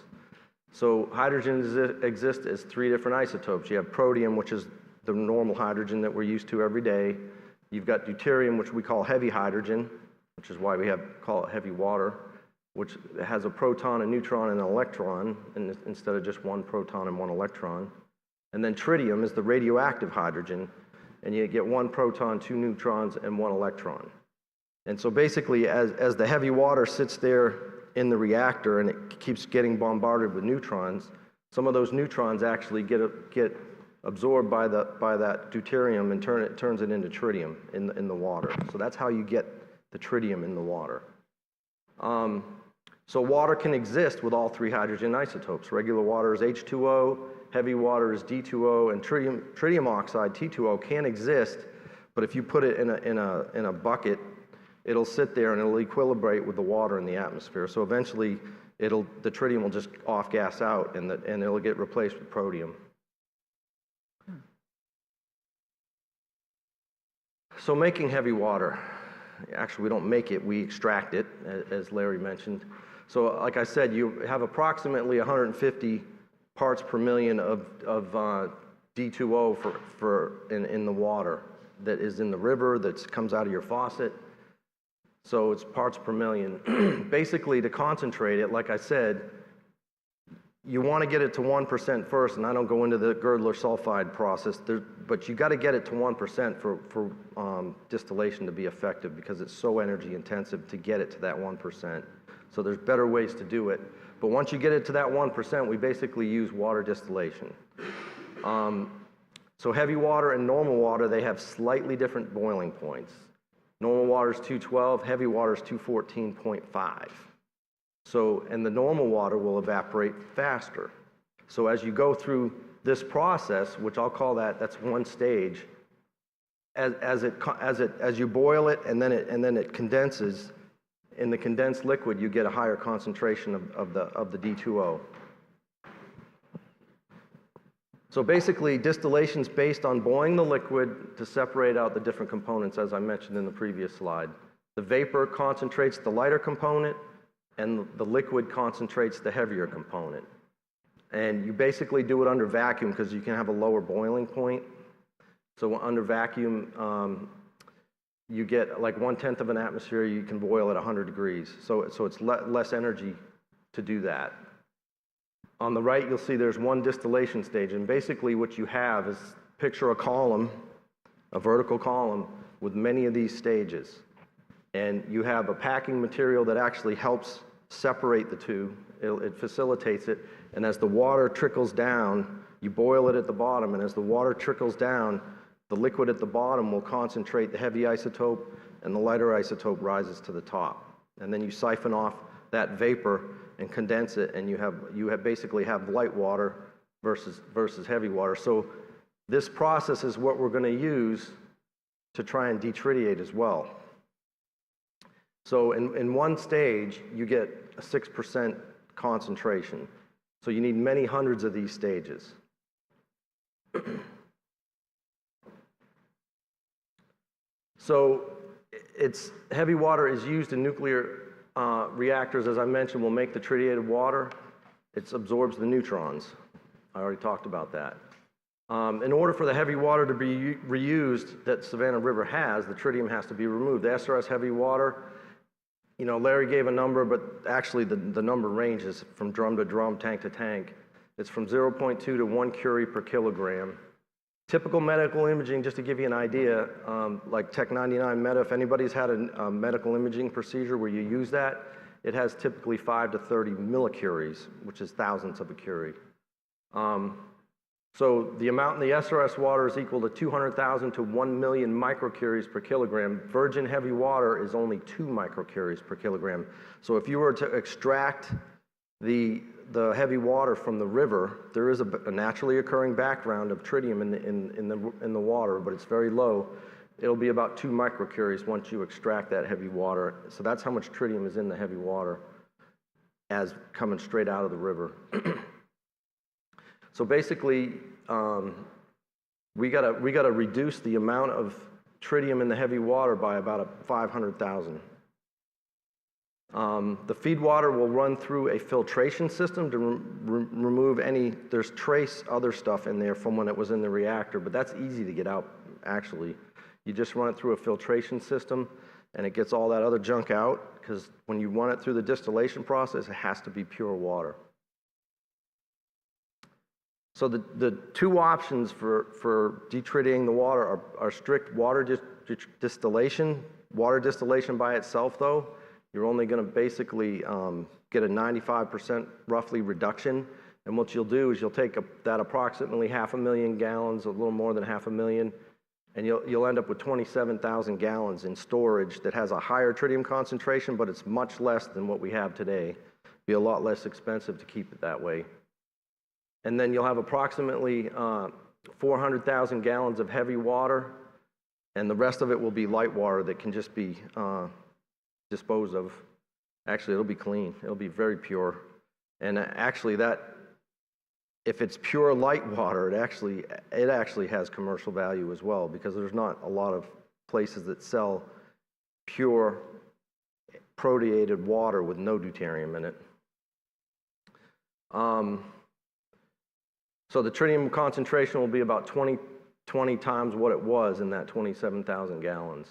So hydrogen exists as three different isotopes. You have protium, which is the normal hydrogen that we're used to every day. You've got deuterium, which we call heavy hydrogen, which is why we call it heavy water, which has a proton, a neutron, and an electron, instead of just one proton and one electron. And then tritium is the radioactive hydrogen, and you get one proton, two neutrons, and one electron. And so basically, as the heavy water sits there in the reactor and it keeps getting bombarded with neutrons, some of those neutrons actually get absorbed by that deuterium and turns it into tritium in the water. So that's how you get the tritium in the water. So water can exist with all three hydrogen isotopes. Regular water is H2O, heavy water is D2O, and tritium oxide, T2O, can exist, but if you put it in a bucket, it'll sit there and it'll equilibrate with the water in the atmosphere. So eventually, the tritium will just off-gas out, and it'll get replaced with protium. So making heavy water, actually we don't make it, we extract it, as Larry mentioned. So like I said, you have approximately 150 parts per million of D2O in the water that is in the river, that comes out of your faucet. So it's parts per million. Basically, to concentrate it, like I said, you want to get it to 1% first, and I don't go into the Girdler sulfide process, but you got to get it to 1% for distillation to be effective, because it's so energy intensive to get it to that 1%. So there's better ways to do it. But once you get it to that 1%, we basically use water distillation. So heavy water and normal water, they have slightly different boiling points. Normal water is 212, heavy water is 214.5. So, and the normal water will evaporate faster. So as you go through this process, which I'll call that's one stage, as you boil it and then it condenses, in the condensed liquid you get a higher concentration of the D2O. So basically, distillation is based on boiling the liquid to separate out the different components, as I mentioned in the previous slide. The vapor concentrates the lighter component, and the liquid concentrates the heavier component. And you basically do it under vacuum because you can have a lower boiling point. So under vacuum, you get like 1/10 of an atmosphere, you can boil at 100 degrees. So it's less energy to do that. On the right, you'll see there's one distillation stage, and basically what you have is, picture a column, a vertical column with many of these stages. And you have a packing material that actually helps separate the two. It facilitates it. And as the water trickles down, you boil it at the bottom, and as the water trickles down, the liquid at the bottom will concentrate the heavy isotope, and the lighter isotope rises to the top. And then you siphon off that vapor and condense it, and you basically have light water versus heavy water. So this process is what we're going to use to try and detritiate as well. So in one stage, you get a 6% concentration. So you need many hundreds of these stages. So heavy water is used in nuclear reactors, as I mentioned, will make the tritiated water. It absorbs the neutrons. I already talked about that. In order for the heavy water to be reused that Savannah River has, the tritium has to be removed. The SRS heavy water, you know, Larry gave a number, but actually the number ranges from drum to drum, tank to tank. It's from 0.2 to 1 curie per kilogram. Typical medical imaging, just to give you an idea, like Tech 99 Meta, if anybody's had a medical imaging procedure where you use that, it has typically 5 to 30 millicuries, which is thousandths of a curie. So the amount in the SRS water is equal to 200,000 to 1 million microcuries per kilogram. Virgin heavy water is only 2 microcuries per kilogram. So if you were to extract the heavy water from the river, there is a naturally occurring background of tritium in the water, but it's very low. It'll be about 2 microcuries once you extract that heavy water. So that's how much tritium is in the heavy water as coming straight out of the river. So basically, we gotta reduce the amount of tritium in the heavy water by about 500,000. The feed water will run through a filtration system to remove there's trace other stuff in there from when it was in the reactor, but that's easy to get out, actually. You just run it through a filtration system, and it gets all that other junk out, because when you run it through the distillation process, it has to be pure water. So the two options for detritiating the water are strict water distillation. Water distillation by itself, though, you're only going to basically get a 95% roughly reduction. And what you'll do is you'll take that approximately 500,000 gallons, a little more than 500,000, and you'll end up with 27,000 gallons in storage that has a higher tritium concentration, but it's much less than what we have today. Be a lot less expensive to keep it that way. And then you'll have approximately 400,000 gallons of heavy water, and the rest of it will be light water that can just be disposed of. Actually, it'll be clean. It'll be very pure. And actually, if it's pure light water, it actually has commercial value as well, because there's not a lot of places that sell pure proteated water with no deuterium in it. So the tritium concentration will be about 20 times what it was in that 27,000 gallons.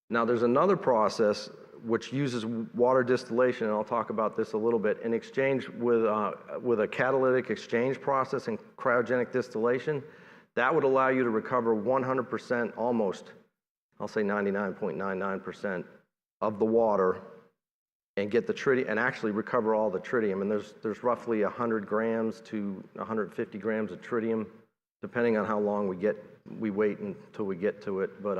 Now there's another process which uses water distillation, and I'll talk about this a little bit, in exchange with a catalytic exchange process and cryogenic distillation. That would allow you to recover 100%, almost, I'll say 99.99% of the water, and get the tritium, and actually recover all the tritium. And there's roughly 100 grams to 150 grams of tritium, depending on how long we wait until we get to it. But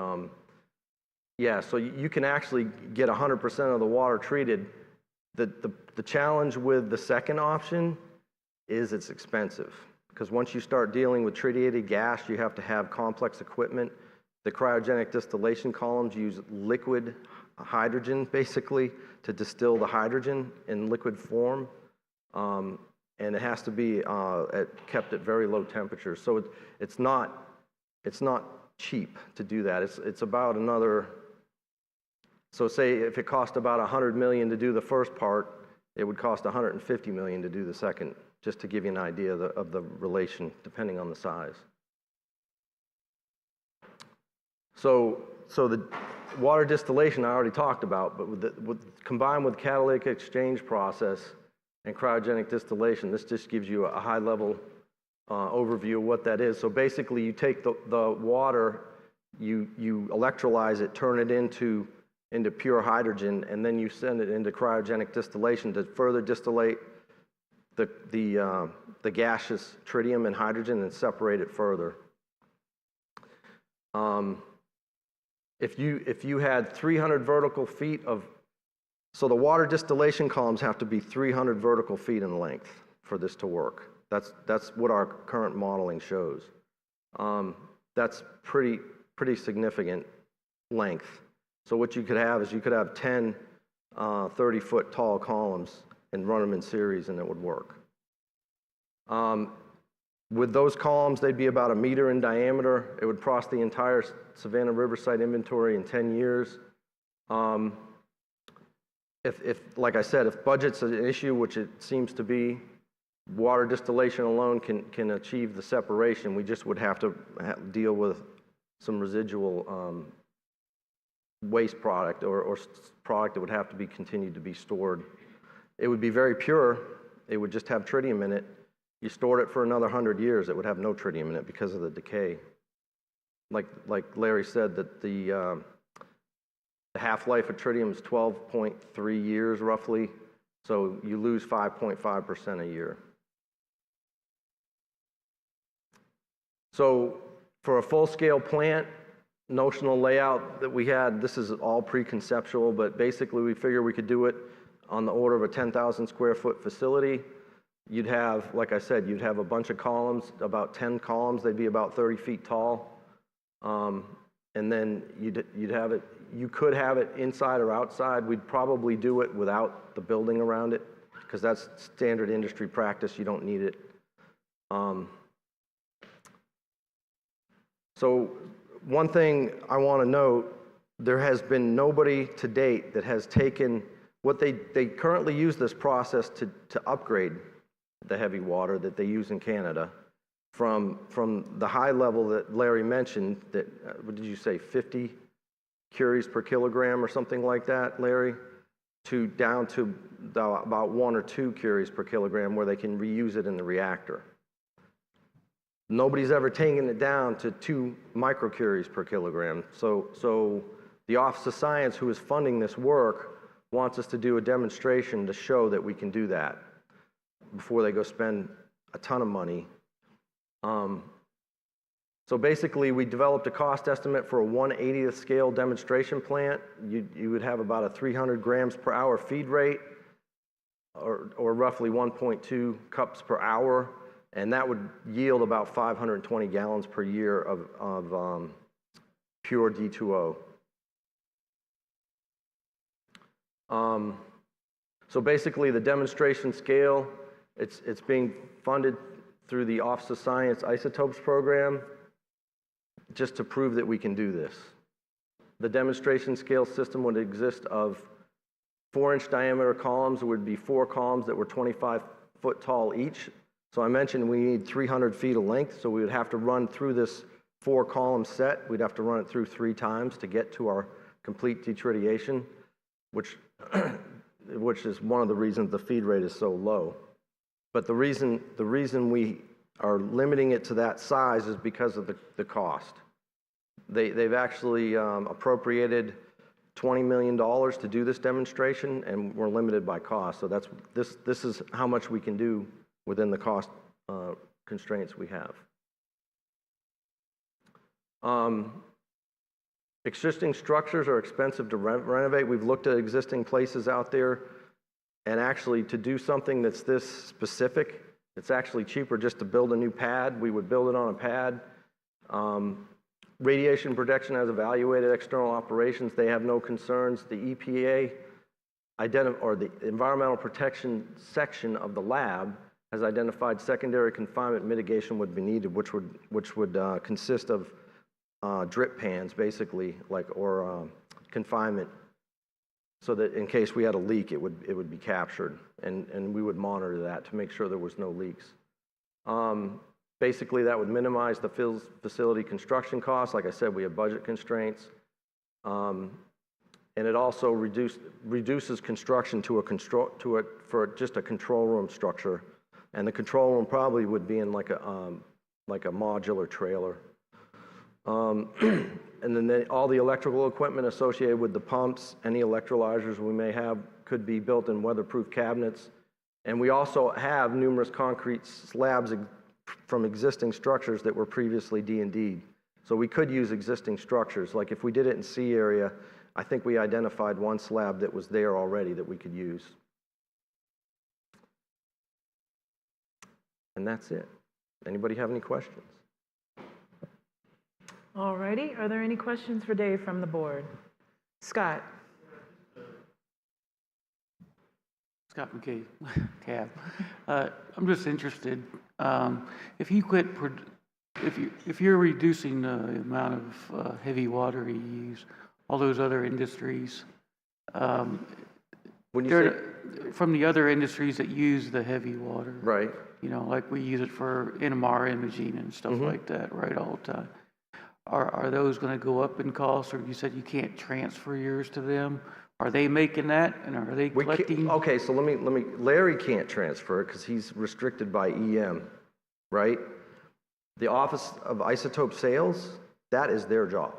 yeah, so you can actually get 100% of the water treated. The challenge with the second option is it's expensive, because once you start dealing with tritiated gas, you have to have complex equipment. The cryogenic distillation columns use liquid hydrogen, basically, to distill the hydrogen in liquid form, and it has to be kept at very low temperatures. So it's not cheap to do that. It's about another. So say if it cost about $100 million to do the first part, it would cost $150 million to do the second, just to give you an idea of the relation, depending on the size. So water distillation I already talked about, but combined with catalytic exchange process and cryogenic distillation, this just gives you a high-level overview of what that is. So basically, you take the water, you electrolyze it, turn it into pure hydrogen, and then you send it into cryogenic distillation to further distillate the gaseous tritium and hydrogen and separate it further. If you had 300 vertical feet so the water distillation columns have to be 300 vertical feet in length for this to work. That's what our current modeling shows. That's pretty significant length. So what you could have is 10 30-foot tall columns and run them in series, and it would work. With those columns, they'd be about 1 meter in diameter. It would cross the entire Savannah Riverside inventory in 10 years. Like I said, if budget's an issue, which it seems to be, water distillation alone can achieve the separation. We just would have to deal with some residual waste product or product that would have to be continued to be stored. It would be very pure. It would just have tritium in it. You stored it for another 100 years, it would have no tritium in it because of the decay. Like Larry said, that the half-life of tritium is 12.3 years roughly, so you lose 5.5% a year. So for a full-scale plant, notional layout that we had, this is all pre-conceptual, but basically we figure we could do it on the order of a 10,000 square foot facility. You'd have, like I said, you'd have a bunch of columns, about 10 columns. They'd be about 30 feet tall. And then you'd have it, you could have it inside or outside. We'd probably do it without the building around it because that's standard industry practice. You don't need it. So one thing I want to note, there has been nobody to date that has taken what they currently use this process to upgrade the heavy water that they use in Canada from the high level that Larry mentioned, that, what did you say, 50 curies per kilogram or something like that, Larry, to down to about 1 or 2 curies per kilogram where they can reuse it in the reactor. Nobody's ever taken it down to 2 microcuries per kilogram. So the Office of Science, who is funding this work, wants us to do a demonstration to show that we can do that before they go spend a ton of money. So basically, we developed a cost estimate for a 1/80th scale demonstration plant. You would have about a 300 grams per hour feed rate, or roughly 1.2 cups per hour, and that would yield about 520 gallons per year of pure D2O. So basically, the demonstration scale, it's being funded through the Office of Science Isotopes program, just to prove that we can do this. The demonstration scale system would exist of 4-inch diameter columns. It would be 4 columns that were 25 foot tall each. So I mentioned we need 300 feet of length, so we would have to run through this 4-column set. We'd have to run it through 3 times to get to our complete detritiation, which is one of the reasons the feed rate is so low. But the reason we are limiting it to that size is because of the cost. They've actually appropriated $20 million to do this demonstration, and we're limited by cost. So this is how much we can do within the cost constraints we have. Existing structures are expensive to renovate. We've looked at existing places out there, and actually to do something that's this specific, it's actually cheaper just to build a new pad. We would build it on a pad. Radiation protection has evaluated external operations. They have no concerns. The EPA, or the Environmental Protection section of the lab, has identified secondary confinement mitigation would be needed, which would consist of drip pans, basically, or confinement, so that in case we had a leak, it would be captured, and we would monitor that to make sure there was no leaks. Basically, that would minimize the facility construction costs. Like I said, we have budget constraints. And it also reduces construction for just a control room structure. And the control room probably would be in like a modular trailer. And then all the electrical equipment associated with the pumps, any electrolyzers we may have could be built in weatherproof cabinets. And we also have numerous concrete slabs from existing structures that were previously D&D'd. So we could use existing structures. Like if we did it in C area, I think we identified one slab that was there already that we could use. And that's it. Anybody have any questions? All righty. Are there any questions for Dave from the board? Scott. Scott McKay, CAB. I'm just interested, if you're reducing the amount of heavy water you use, all those other industries, When you say, from the other industries that use the heavy water, right? You know, like we use it for NMR imaging and stuff like that, right, all the time. Are those going to go up in cost, or you said you can't transfer yours to them? Are they making that, and are they collecting? Okay, so let me. Larry can't transfer it because he's restricted by EM, right? The Office of Isotope Sales, that is their job.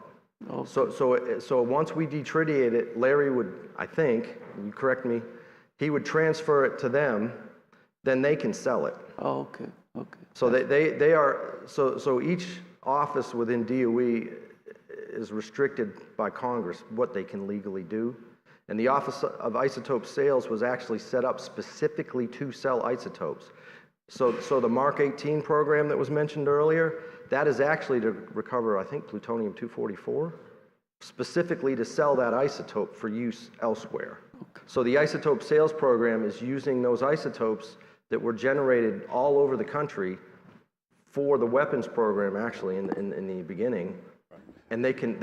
Okay. So once we detritiate it, Larry would, I think, you correct me, he would transfer it to them, then they can sell it. Oh, okay, okay. So they are, so each office within DOE is restricted by Congress what they can legally do. And the Office of Isotope Sales was actually set up specifically to sell isotopes. So the Mark 18 program that was mentioned earlier, that is actually to recover, I think, plutonium-244, specifically to sell that isotope for use elsewhere. Okay. So the isotope sales program is using those isotopes that were generated all over the country for the weapons program, actually, in the beginning, and they can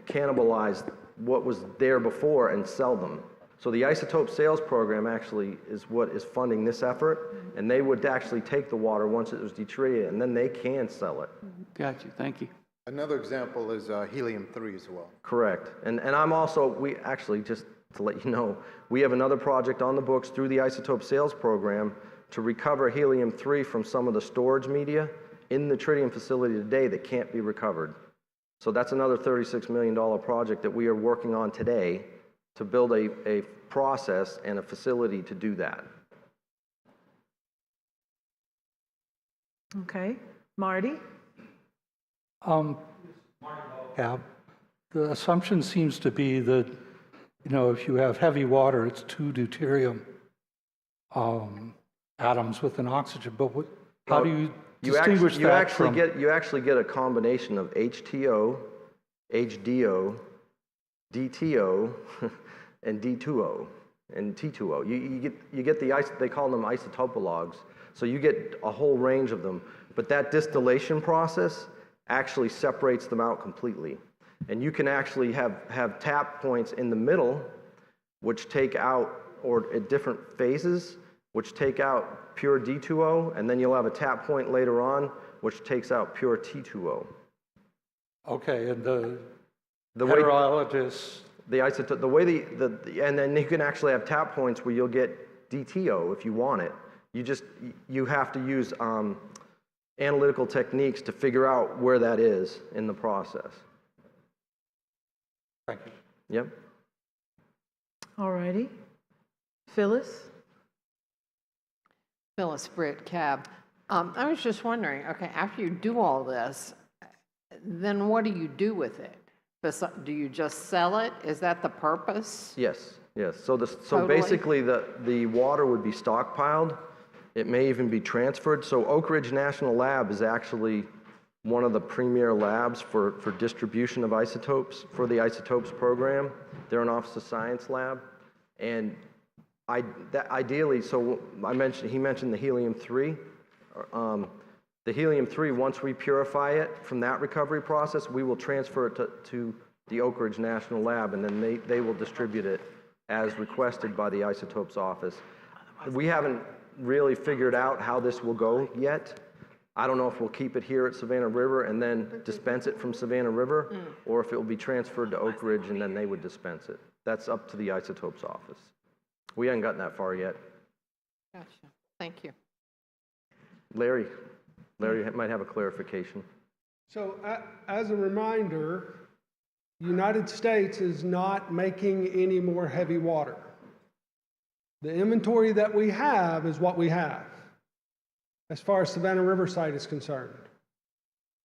cannibalize what was there before and sell them. So the isotope sales program actually is what is funding this effort, and they would actually take the water once it was detritiated, and then they can sell it. Got you, thank you. Another example is helium-3 as well. Correct. And I'm also, we actually, just to let you know, we have another project on the books through the isotope sales program to recover helium-3 from some of the storage media in the tritium facility today that can't be recovered. So that's another $36 million project that we are working on today to build a process and a facility to do that. Okay. Marty? Yeah, the assumption seems to be that, you know, if you have heavy water, it's 2 deuterium atoms with an oxygen. But how do you distinguish that from? You actually get a combination of HTO, HDO, DTO, and D2O, and T2O. You get they call them isotopologues. So you get a whole range of them. But that distillation process actually separates them out completely. And you can actually have tap points in the middle, which take out, or at different phases, which take out pure D2O, and then you'll have a tap point later on, which takes out pure T2O. Okay, and the heterologous, the isotope, the way and then you can actually have tap points where you'll get DTO if you want it. You have to use analytical techniques to figure out where that is in the process. Thank you. Yep. All righty. Phyllis? Phyllis Britt, CAB. I was just wondering, okay, after you do all this, then what do you do with it? Do you just sell it? Is that the purpose? Yes, yes. So Totally. basically the water would be stockpiled. It may even be transferred. So Oak Ridge National Lab is actually one of the premier labs for distribution of isotopes for the isotopes program. They're an Office of Science lab. And ideally, so he mentioned the helium-3. The helium-3, once we purify it from that recovery process, we will transfer it to the Oak Ridge National Lab, and then they will distribute it as requested by the Isotopes Office. We haven't really figured out how this will go yet, I don't know if we'll keep it here at Savannah River and then dispense it from Savannah River, or if it will be transferred to Oak Ridge and then they would dispense it. That's up to the isotopes office. We haven't gotten that far yet. Gotcha. Thank you. Larry might have a clarification. So as a reminder, the United States is not making any more heavy water. The inventory that we have is what we have, as far as Savannah Riverside is concerned.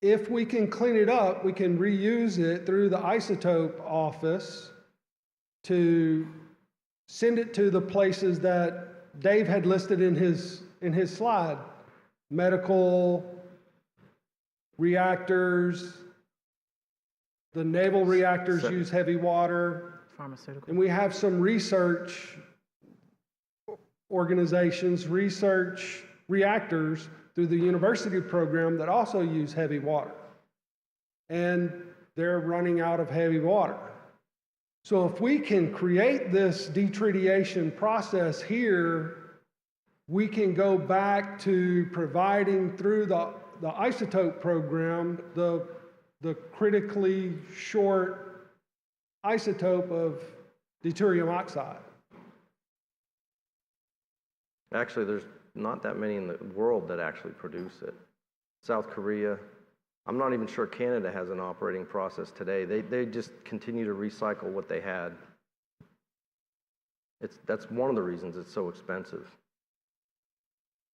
If we can clean it up, we can reuse it through the isotope office to send it to the places that Dave had listed in his slide. Medical, reactors, the naval reactors use heavy water. Pharmaceutical. And we have some research organizations, research reactors through the university program that also use heavy water. And they're running out of heavy water. So if we can create this detritiation process here, we can go back to providing through the isotope program the critically short isotope of deuterium oxide. Actually, there's not that many in the world that actually produce it. South Korea, I'm not even sure Canada has an operating process today. They just continue to recycle what they had. That's one of the reasons it's so expensive.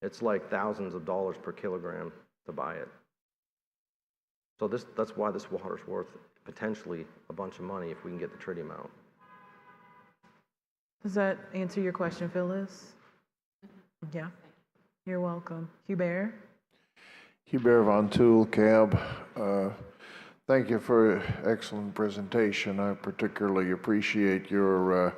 It's like thousands of dollars per kilogram to buy it. So that's why this water's worth potentially a bunch of money if we can get the tritium out. Does that answer your question, Phyllis? Yeah. You're welcome. Hubert? Hubert Von Toul, CAB. Thank you for an excellent presentation. I particularly appreciate your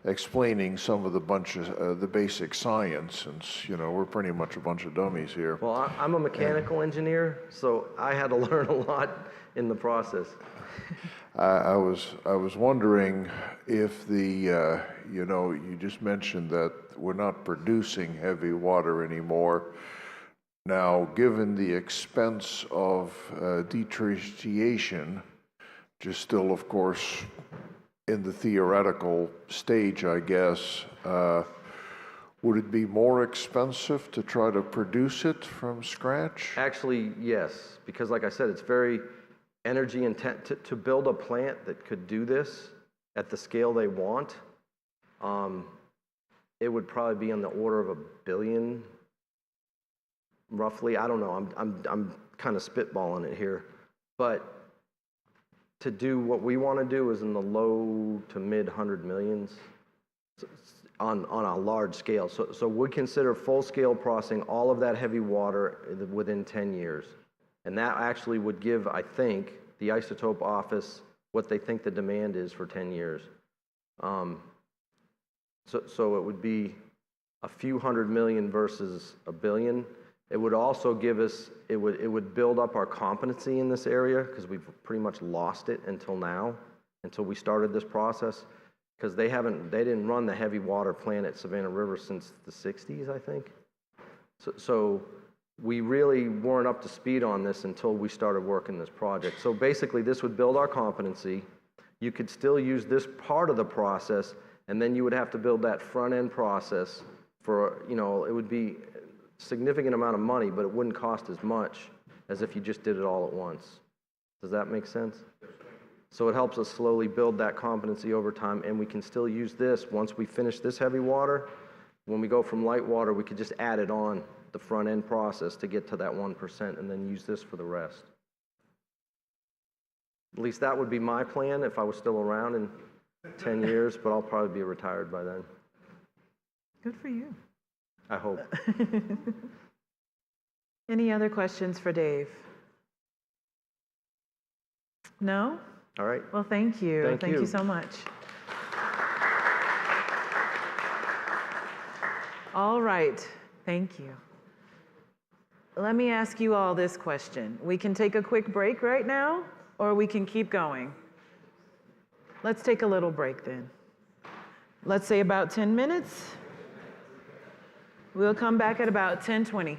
explaining some of the basic science, since, you know, we're pretty much a bunch of dummies here. Well, I'm a mechanical engineer, so I had to learn a lot in the process. I was wondering if the, you know, you just mentioned that we're not producing heavy water anymore. Now, given the expense of detritiation, which is still, of course, in the theoretical stage, I guess, would it be more expensive to try to produce it from scratch? Actually, yes, because like I said, it's very energy intensive to build a plant that could do this at the scale they want. It would probably be on the order of $1 billion, roughly. I don't know. I'm kind of spitballing it here, but to do what we want to do is in the low to mid 100 millions on a large scale. So we consider full scale processing all of that heavy water within 10 years. And that actually would give, I think, the isotope office what they think the demand is for 10 years. So it would be a few hundred million versus $1 billion. It would also give us, it would build up our competency in this area, because we've pretty much lost it until now, until we started this process, because they didn't run the heavy water plant at Savannah River since the 60s, I think. So we really weren't up to speed on this until we started working this project. So basically this would build our competency. You could still use this part of the process, and then you would have to build that front end process for, you know, it would be significant amount of money, but it wouldn't cost as much as if you just did it all at once. Does that make sense? So it helps us slowly build that competency over time, and we can still use this once we finish this heavy water. When we go from light water, we could just add it on the front end process to get to that 1% and then use this for the rest. At least that would be my plan if I was still around in 10 years, but I'll probably be retired by then. Good for you. I hope. Any other questions for Dave? No? All right. Well, thank you. Thank you so much. All right. Thank you. Let me ask you all this question. We can take a quick break right now, or we can keep going. Let's take a little break then. Let's say about 10 minutes. We'll come back at about 10:20.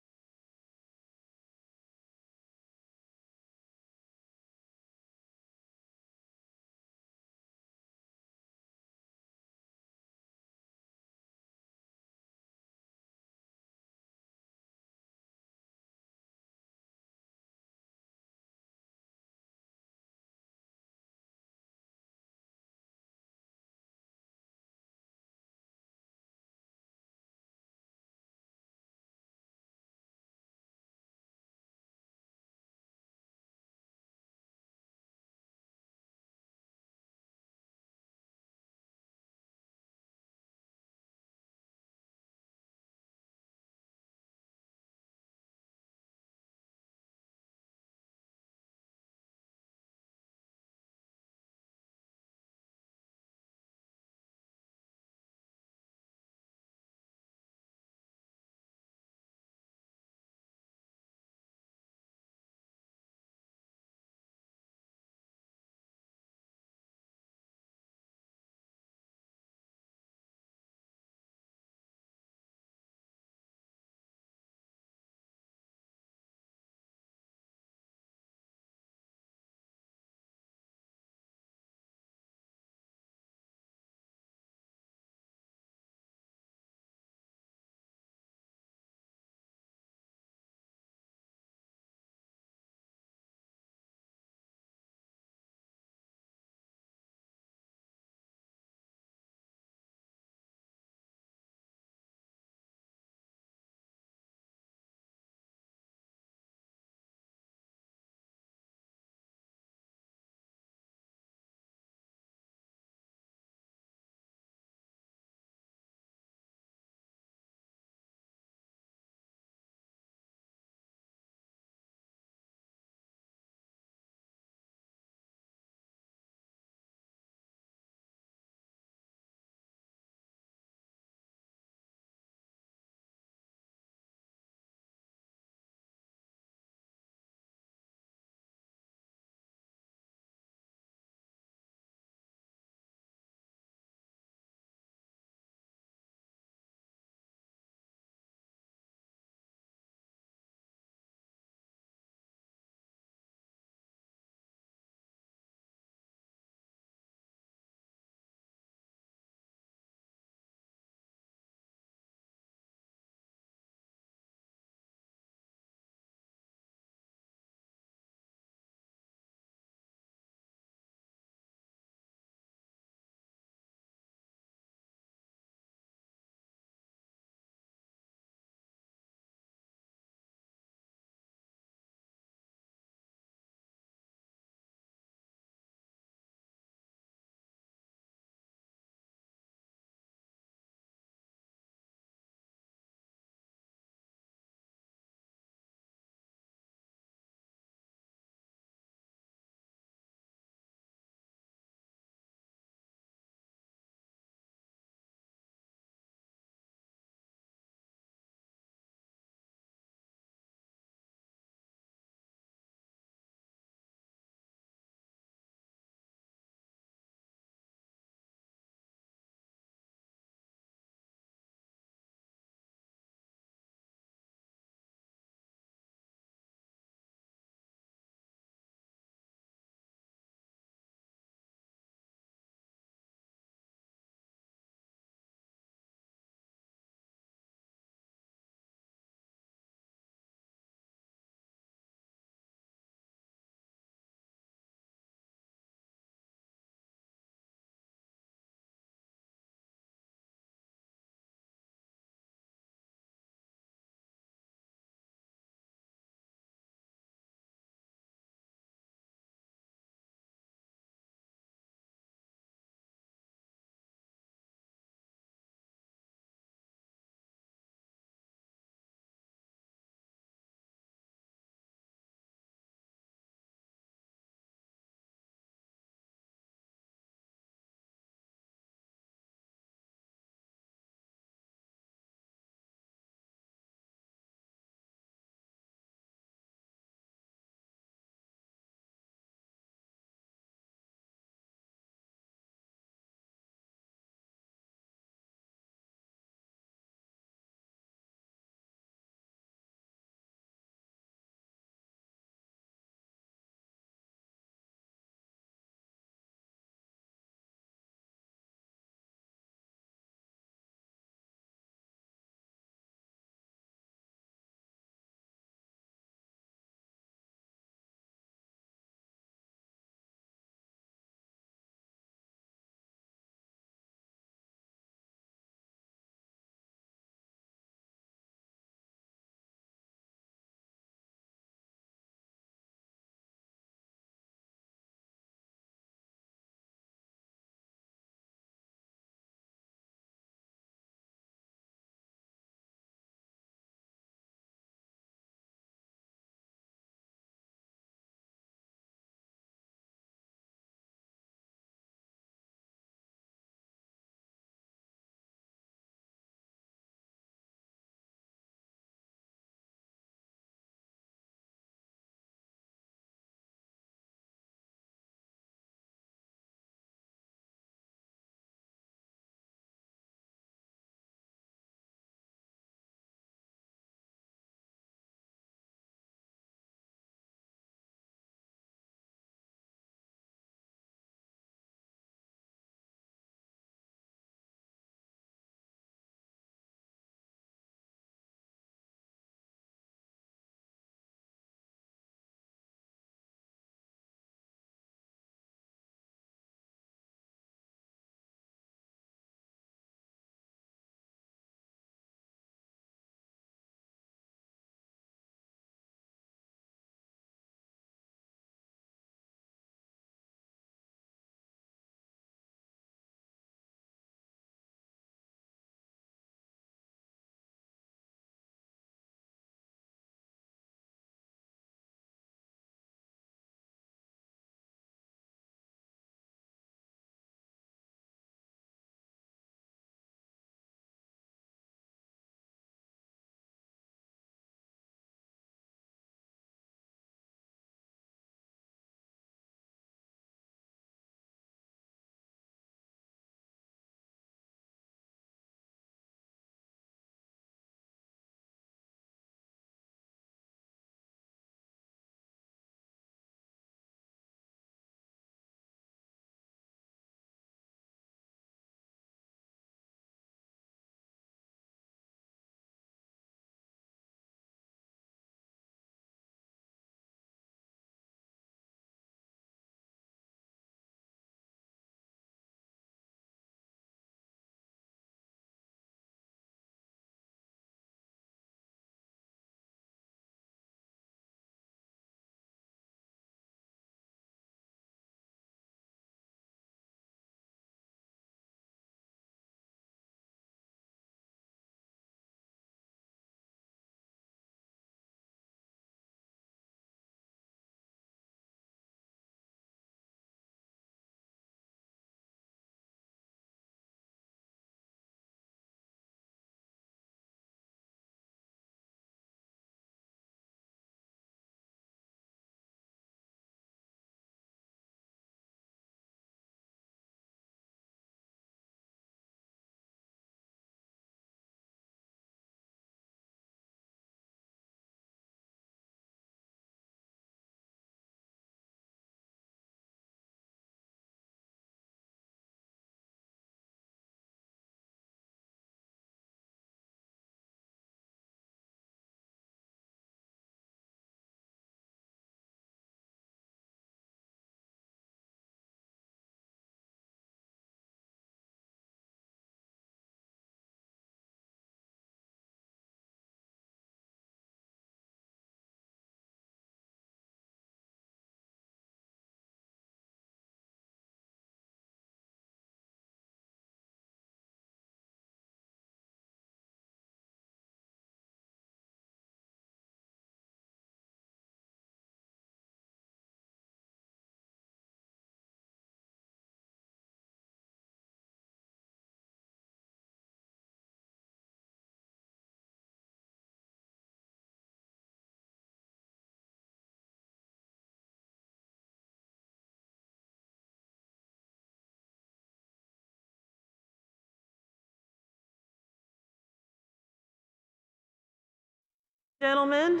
Gentlemen.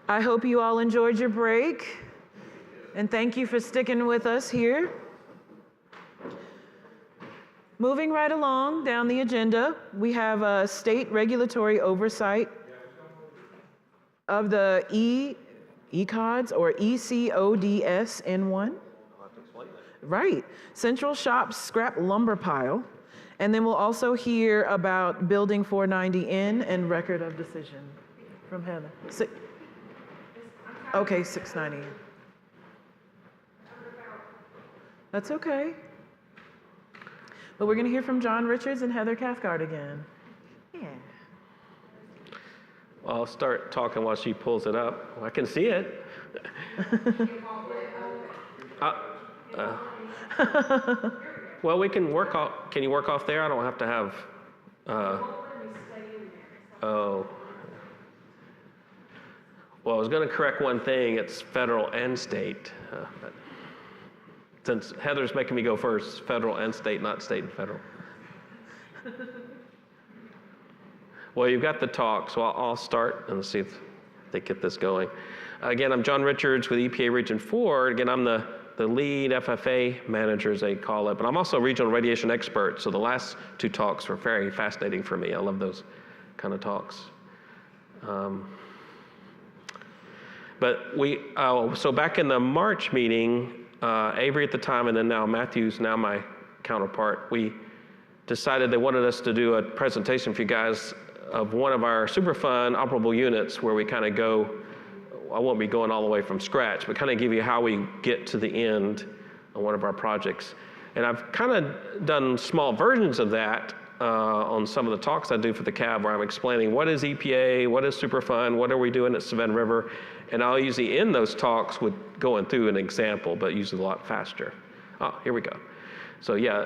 I hope you all enjoyed your break, and thank you for sticking with us here. Moving right along down the agenda, we have state regulatory oversight of the ECODS or ECODS N1. Right, Central Shop Scrap Lumber Pile. And then we'll also hear about Building 490N and Record of Decision from Heather. Okay, 690. That's okay. But we're going to hear from John Richards and Heather Cathcart again. Yeah. Well, I'll start talking while she pulls it up. I can see it. Well, we can work off. Can you work off there? I don't have to have. Oh. Well, I was going to correct one thing. It's federal and state. But since Heather's making me go first, federal and state, not state and federal. Well, you've got the talk, so I'll start and see if they get this going. Again, I'm John Richards with EPA Region 4. Again, I'm the lead FFA manager, as they call it, but I'm also a regional radiation expert, so the last two talks were very fascinating for me. I love those kind of talks. But so back in the March meeting, Avery at the time, and then now Matthew's now my counterpart, we decided they wanted us to do a presentation for you guys of one of our Superfund operable units where we kind of go, I won't be going all the way from scratch, but kind of give you how we get to the end on one of our projects. And I've kind of done small versions of that on some of the talks I do for the CAB, where I'm explaining what is EPA, what is Superfund, what are we doing at Savannah River, and I'll usually end those talks with going through an example, but usually a lot faster. Oh, here we go. So yeah,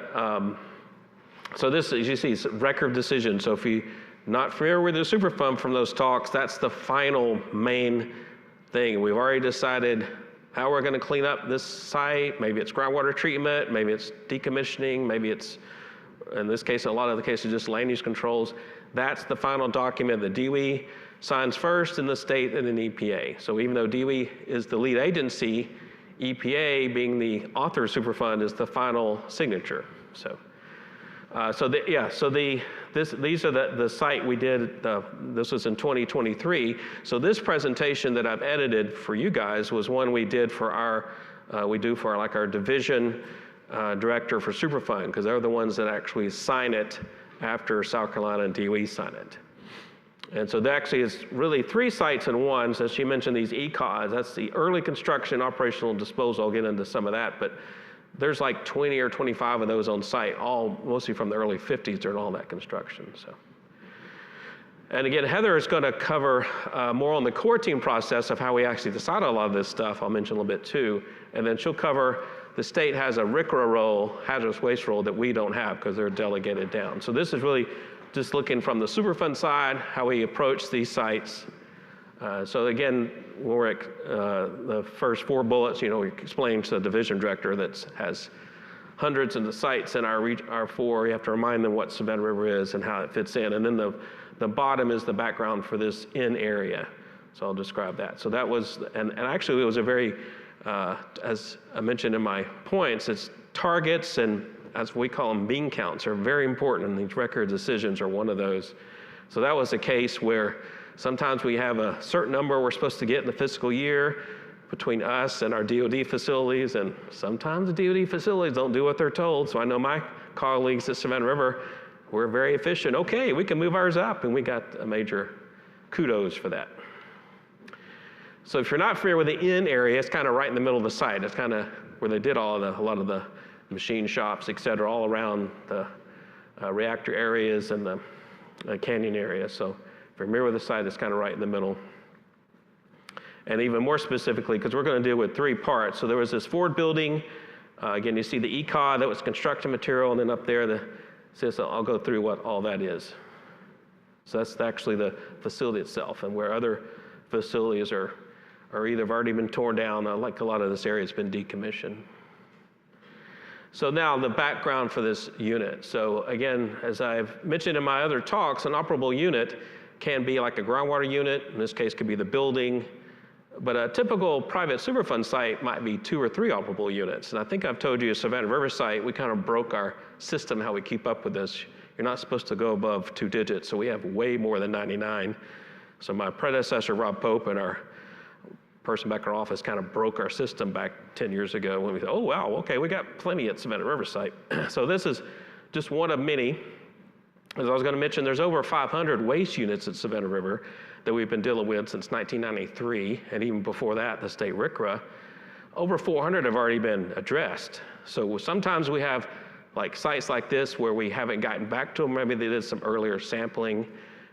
so this, as you see, is record of decision. So if you're not familiar with the Superfund from those talks, that's the final main thing. We've already decided how we're going to clean up this site. Maybe it's groundwater treatment, maybe it's decommissioning, maybe it's, in this case, a lot of the cases, just land use controls. That's the final document that DOE signs first, in the state, and then EPA. So even though DOE is the lead agency, EPA, being the author of Superfund, is the final signature. So, these are the site we did. This was in 2023. So this presentation that I've edited for you guys was one we did for our our division director for Superfund, because they're the ones that actually sign it after South Carolina and DOE sign it. And so there actually is really 3 sites in one. So she mentioned these ECODs. That's the early construction, operational disposal. I'll get into some of that, but there's like 20 or 25 of those on site, all mostly from the early 50s during all that construction. So, and again, Heather is going to cover more on the core team process of how we actually decide on a lot of this stuff. I'll mention a little bit too, and then she'll cover the state has a RCRA role, hazardous waste role, that we don't have because they're delegated down. So this is really just looking from the Superfund side, how we approach these sites. So again, when we're at the first 4 bullets, we explain to the division director that has hundreds of the sites in our 4. You have to remind them what Savannah River is and how it fits in. And then the bottom is the background for this in area. So I'll describe that. So that was, and actually it was a very, as I mentioned in my points, it's targets, and as we call them, bean counts are very important, and these record decisions are one of those. So that was a case where sometimes we have a certain number we're supposed to get in the fiscal year between us and our DOD facilities, and sometimes the DOD facilities don't do what they're told. So I know my colleagues at Savannah River, we're very efficient. Okay, we can move ours up, and we got a major kudos for that. So if you're not familiar with the in area, it's kind of right in the middle of the site. It's kind of where they did a lot of the machine shops, et cetera, all around the reactor areas and the canyon area. So if you're familiar with the site, it's kind of right in the middle. And even more specifically, because we're going to deal with 3 parts. So there was this Ford building. Again, you see the ECOD, that was construction material, and then up there, I'll go through what all that is. So that's actually the facility itself, and where other facilities are either have already been torn down, like a lot of this area has been decommissioned. So now the background for this unit. So again, as I've mentioned in my other talks, an operable unit can be like a groundwater unit. In this case, could be the building. But a typical private Superfund site might be 2 or 3 operable units. And I think I've told you at Savannah River site, we kind of broke our system, how we keep up with this. You're not supposed to go above 2 digits, so we have way more than 99. So my predecessor, Rob Pope, and our person back in our office kind of broke our system back 10 years ago when we thought, oh, wow, okay, we got plenty at Savannah River site. So this is just one of many. As I was going to mention, there's over 500 waste units at Savannah River that we've been dealing with since 1993, and even before that, the state RCRA. Over 400 have already been addressed. So sometimes we have like sites like this where we haven't gotten back to them. Maybe they did some earlier sampling,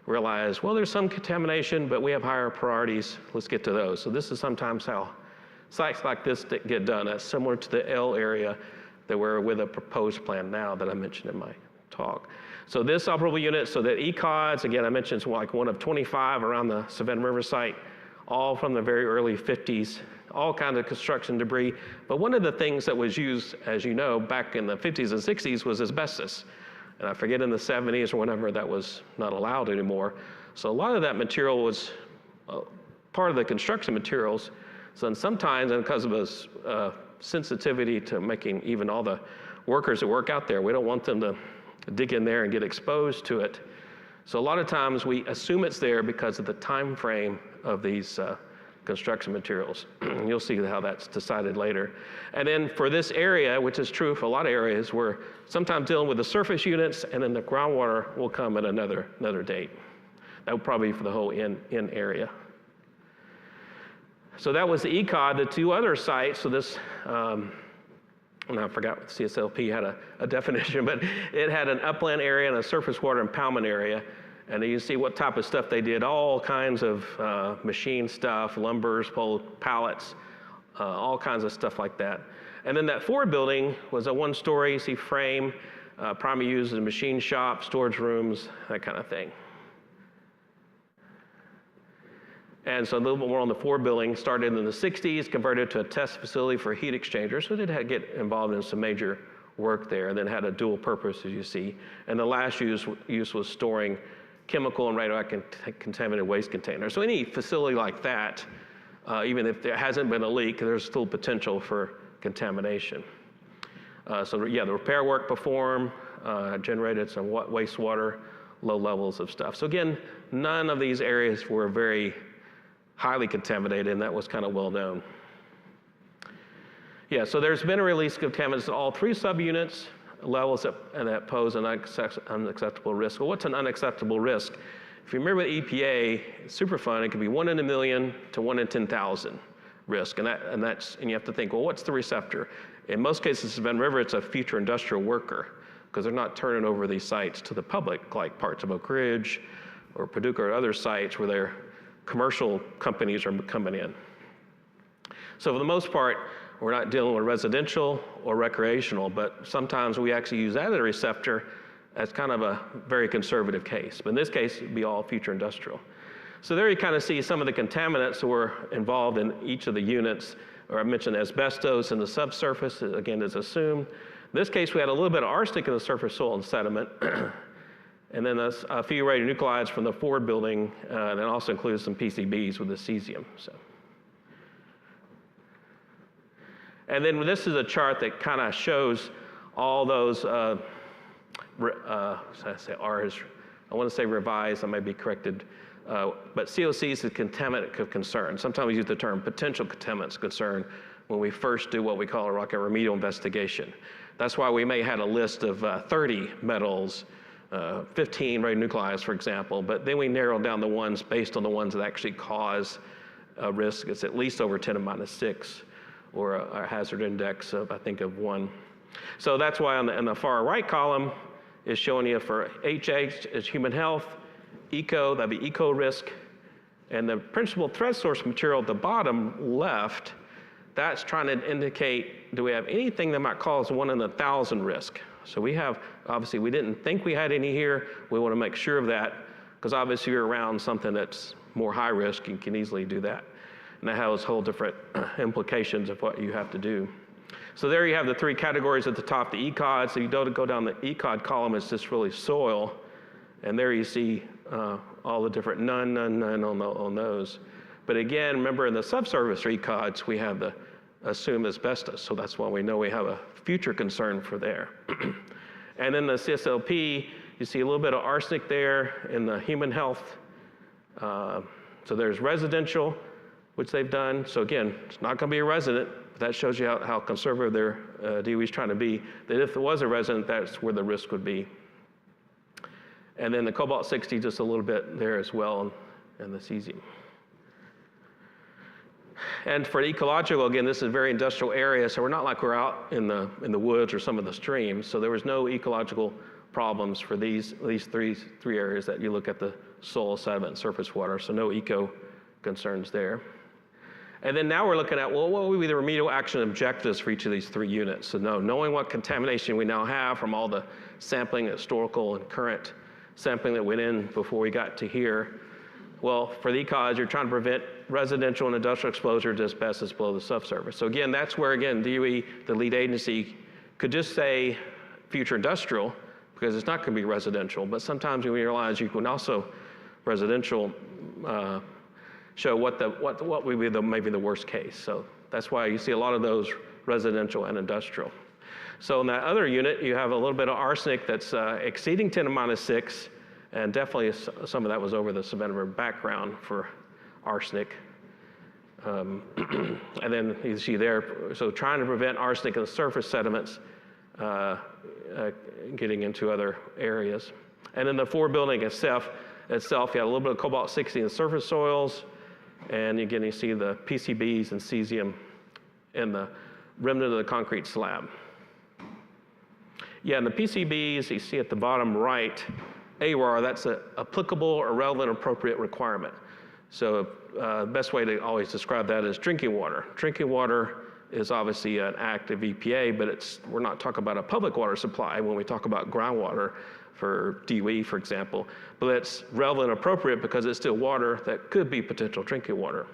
realize, well, there's some contamination, but we have higher priorities. Let's get to those. So this is sometimes how sites like this get done. That's similar to the L area that we're with a proposed plan now that I mentioned in my talk. So this operable unit, so that ECODs, again, I mentioned it's like one of 25 around the Savannah River site, all from the very early 50s, all kinds of construction debris. But one of the things that was used, as you know, back in the 50s and 60s was asbestos. And I forget in the 70s or whenever that was not allowed anymore. So a lot of that material was part of the construction materials. So and sometimes, and because of this sensitivity to making even all the workers that work out there, we don't want them to dig in there and get exposed to it. So a lot of times we assume it's there because of the time frame of these construction materials. You'll see how that's decided later. And then for this area, which is true for a lot of areas, we're sometimes dealing with the surface units, and then the groundwater will come at another date. That would probably be for the whole in area. So that was the ECOD. The 2 other sites, so this, and I forgot what CSLP had a definition, but it had an upland area and a surface water impoundment area. And you see what type of stuff they did, all kinds of machine stuff, lumbers, pallets, all kinds of stuff like that. And then that forward building was a 1-story, you see frame, primarily used as a machine shop, storage rooms, that kind of thing. And so a little bit more on the forward building, started in the 60s, converted to a test facility for heat exchangers, so it did get involved in some major work there, and then had a dual purpose, as you see. And the last use was storing chemical and radioactive contaminated waste containers. So any facility like that, even if there hasn't been a leak, there's still potential for contamination. So yeah, the repair work performed, generated some wastewater, low levels of stuff. So again, none of these areas were very highly contaminated, and that was kind of well known. Yeah, so there's been a release of contaminants to all 3 subunits, levels that pose an unacceptable risk. Well, what's an unacceptable risk? If you remember the EPA Superfund, it could be 1 in a million to 1 in 10,000 risk, and you have to think, well, what's the receptor? In most cases, Savannah River, it's a future industrial worker, because they're not turning over these sites to the public, like parts of Oak Ridge or Paducah or other sites where their commercial companies are coming in. So for the most part, we're not dealing with residential or recreational, but sometimes we actually use that as a receptor as kind of a very conservative case. But in this case, it'd be all future industrial. So there you kind of see some of the contaminants that were involved in each of the units, or I mentioned asbestos in the subsurface, again, is assumed. In this case, we had a little bit of arsenic in the surface soil and sediment, and then a few radionuclides from the forward building, and it also includes some PCBs with the cesium. So. And then this is a chart that kind of shows all those, I want to say revised, I may be corrected, but COCs is contaminant of concern. Sometimes we use the term potential contaminants of concern when we first do what we call a remedial investigation. That's why we may have had a list of 30 metals, 15 radionuclides, for example, but then we narrow down the ones based on the ones that actually cause risk. It's at least over 10 to minus 6. Or a hazard index of, I think, of 1. So that's why on the far right column is showing you for HH is human health, eco, that'd be eco risk, and the principal threat source material at the bottom left, that's trying to indicate, do we have anything that might cause 1 in 1,000 risk? So we have, obviously, we didn't think we had any here. We want to make sure of that, because obviously you're around something that's more high risk, you can easily do that. And that has whole different implications of what you have to do. So there you have the three categories at the top, the ECOD. So you don't go down the ECOD column, it's just really soil. And there you see all the different none on those. But again, remember in the subsurface ECODs, we have the assumed asbestos. So that's why we know we have a future concern for there. And then the CSLP, you see a little bit of arsenic there in the human health. So there's residential, which they've done. So again, it's not going to be a resident, but that shows you how conservative their DOE is trying to be, that if it was a resident, that's where the risk would be. And then the cobalt-60, just a little bit there as well, and the cesium. And for ecological, again, this is a very industrial area, so we're not like we're out in the woods or some of the streams. So there was no ecological problems for these three areas that you look at the soil, sediment, and surface water. So no eco concerns there. And then now we're looking at, well, what would be the remedial action objectives for each of these three units? So knowing what contamination we now have from all the sampling, historical and current sampling that went in before we got to here. Well, for the ECODs, you're trying to prevent residential and industrial exposure to asbestos below the subsurface. So again, that's where, again, DOE, the lead agency, could just say future industrial, because it's not going to be residential. But sometimes we realize you can also residential show what would be maybe the worst case. So that's why you see a lot of those residential and industrial. So in that other unit, you have a little bit of arsenic that's exceeding 10 to minus 6, and definitely some of that was over the Savannah River background for arsenic. And then you see there, so trying to prevent arsenic in the surface sediments getting into other areas. And then the forward building itself, you had a little bit of cobalt-60 in the surface soils, and again, you see the PCBs and cesium in the remnant of the concrete slab. Yeah, and the PCBs, you see at the bottom right, ARAR, that's an applicable or relevant appropriate requirement. So the best way to always describe that is drinking water. Drinking water is obviously an act of EPA, but we're not talking about a public water supply when we talk about groundwater for DOE, for example. But it's relevant and appropriate because it's still water that could be potential drinking water.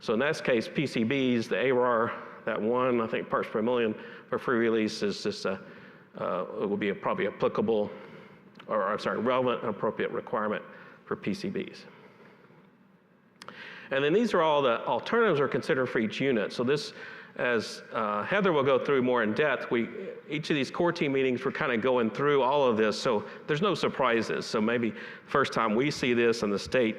So in that case, PCBs, the ARAR, that one, I think parts per million for free release is just it will be probably applicable, or I'm sorry, relevant and appropriate requirement for PCBs. And then these are all the alternatives are considered for each unit. So this, as Heather will go through more in depth, each of these core team meetings, we're kind of going through all of this, so there's no surprises. So maybe first time we see this in the state,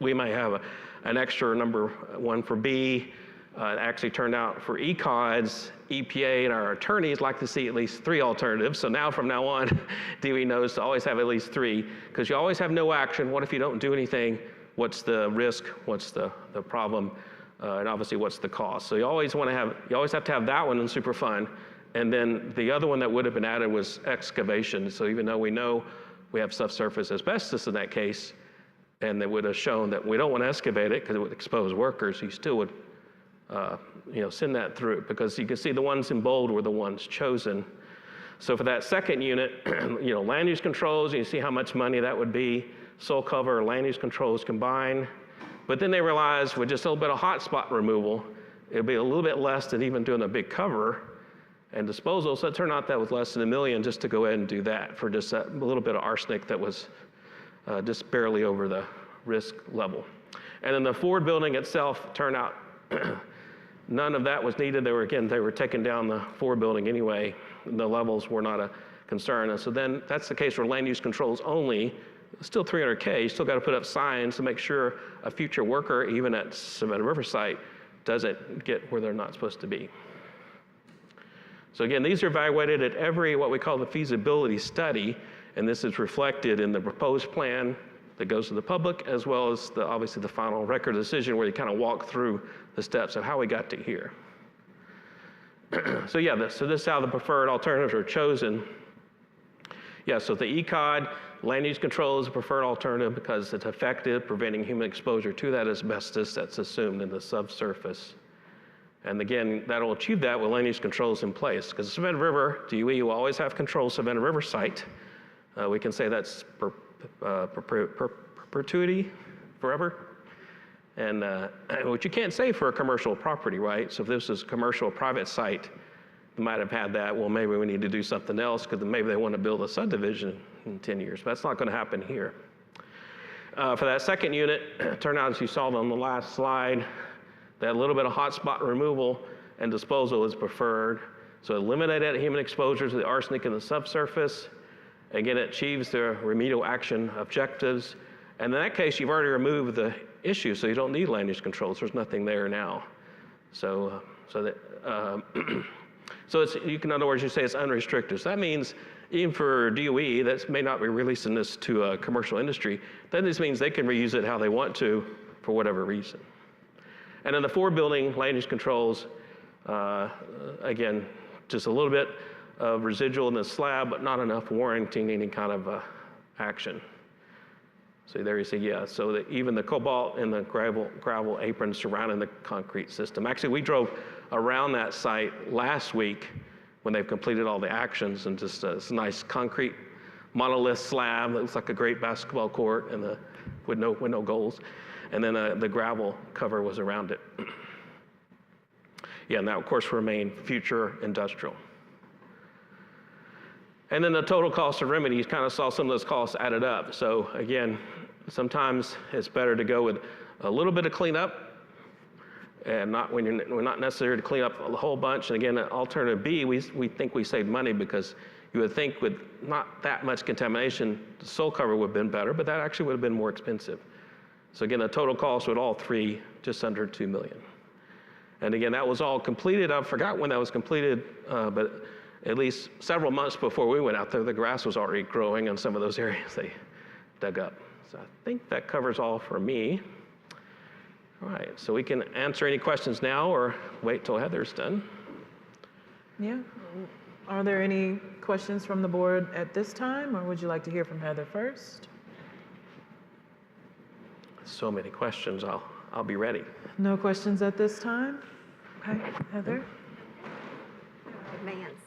we may have an extra number one for B. It actually turned out for ECODs, EPA and our attorneys like to see at least 3 alternatives. So now from now on, DOE knows to always have at least 3, because you always have no action. What if you don't do anything? What's the risk? What's the problem? And obviously what's the cost? So you always have to have that one in Superfund. And then the other one that would have been added was excavation. So even though we know we have subsurface asbestos in that case, and they would have shown that we don't want to excavate it because it would expose workers, you still would send that through, because you can see the ones in bold were the ones chosen. So for that second unit, land use controls, you see how much money that would be, soil cover, land use controls combined. But then they realized with just a little bit of hotspot removal, it'd be a little bit less than even doing a big cover and disposal. So it turned out that was less than $1 million just to go ahead and do that for just a little bit of arsenic that was just barely over the risk level. And then the forward building itself turned out none of that was needed. They were taking down the forward building anyway. The levels were not a concern. And so then that's the case for land use controls only. Still $300K, you still got to put up signs to make sure a future worker, even at Savannah River site, doesn't get where they're not supposed to be. So again, these are evaluated at every, what we call the feasibility study, and this is reflected in the proposed plan that goes to the public, as well as obviously the final record of decision where you kind of walk through the steps of how we got to here. So yeah, this is how the preferred alternatives are chosen. Yeah, so the ECOD, land use control is a preferred alternative because it's effective preventing human exposure to that asbestos that's assumed in the subsurface. And again, that'll achieve that with land use controls in place, because the Savannah River, DOE will always have control of Savannah River site. We can say that's perpetuity, forever. And which you can't say for a commercial property, right? So if this is a commercial private site, they might have had that, well, maybe we need to do something else because maybe they want to build a subdivision in 10 years. But that's not going to happen here. For that second unit, turned out as you saw on the last slide, that little bit of hotspot removal and disposal is preferred. So eliminated human exposure to the arsenic in the subsurface. Again, it achieves the remedial action objectives. And in that case, you've already removed the issue, so you don't need land use controls. There's nothing there now. So it's, you can, in other words, you say it's unrestricted. So that means even for DOE, that may not be releasing this to a commercial industry. That just means they can reuse it how they want to for whatever reason. And in the 4 building land use controls, again, just a little bit of residual in the slab, but not enough warranting any kind of action. So there you see, yeah, so that even the cobalt and the gravel apron surrounding the concrete system. Actually, we drove around that site last week when they've completed all the actions, and just it's a nice concrete monolith slab that looks like a great basketball court and with no goals. And then the gravel cover was around it. Yeah, and that of course remain future industrial. And then the total cost of remedy, you kind of saw some of those costs added up. So again, sometimes it's better to go with a little bit of cleanup and not when we're not necessary to clean up a whole bunch. And again, alternative B, we think we saved money because you would think with not that much contamination, the soil cover would have been better, but that actually would have been more expensive. So again, the total cost with all 3, just under $2 million. And again, that was all completed. I forgot when that was completed, but at least several months before we went out there, the grass was already growing in some of those areas they dug up. So I think that covers all for me. All right, so we can answer any questions now or wait till Heather's done. Yeah. Are there any questions from the board at this time, or would you like to hear from Heather first? So many questions, I'll be ready. No questions at this time? Okay, Heather? Advance.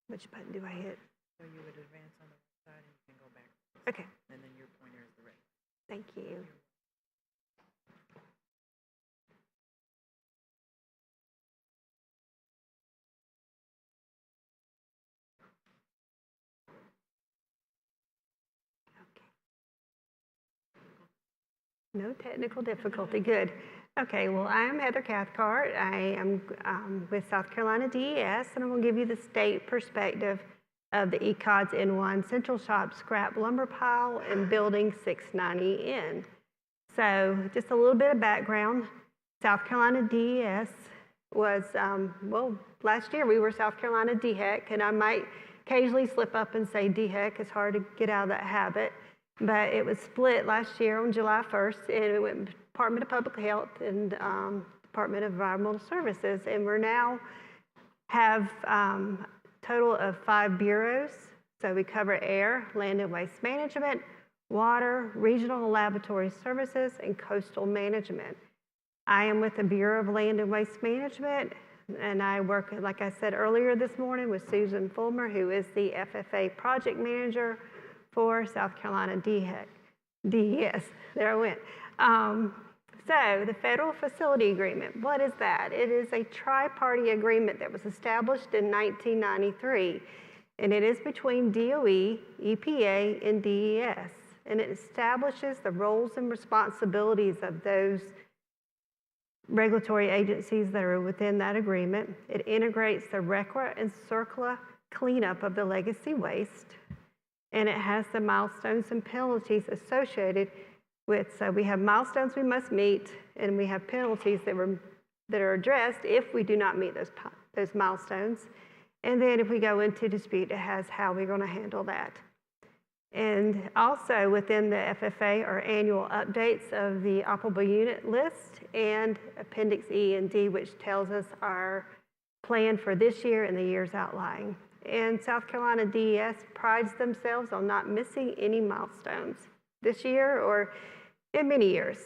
Which button do I hit? So you would advance on the right side and you can go back. Okay. And then your pointer is the right. Thank you. No technical difficulty, good. Okay, well, I am Heather Cathcart. I am with South Carolina DES, and I'm going to give you the state perspective of the ECOD's N1 Central Shop Scrap Lumber Pile and Building 690N. So just a little bit of background. South Carolina DES was, well, last year we were South Carolina DHEC, and I might occasionally slip up and say DHEC. It's hard to get out of that habit. But it was split last year on July 1st, and it went Department of Public Health and Department of Environmental Services. And we're now have a total of 5 bureaus. So we cover air, land and waste management, water, regional and laboratory services, and coastal management. I am with the Bureau of Land and Waste Management, and I work, like I said earlier this morning, with Susan Fulmer, who is the FFA project manager for South Carolina DES. There I went. So the Federal Facility Agreement, what is that? It is a tri-party agreement that was established in 1993, and it is between DOE, EPA, and DES, and it establishes the roles and responsibilities of those regulatory agencies that are within that agreement. It integrates the RCRA and CERCLA cleanup of the legacy waste, and it has the milestones and penalties associated with, so we have milestones we must meet, and we have penalties that are addressed if we do not meet those milestones. And then if we go into dispute, it has how we're going to handle that. And also within the FFA are annual updates of the operable unit list and Appendix E and D, which tells us our plan for this year and the years outlying. And South Carolina DES prides themselves on not missing any milestones this year or in many years.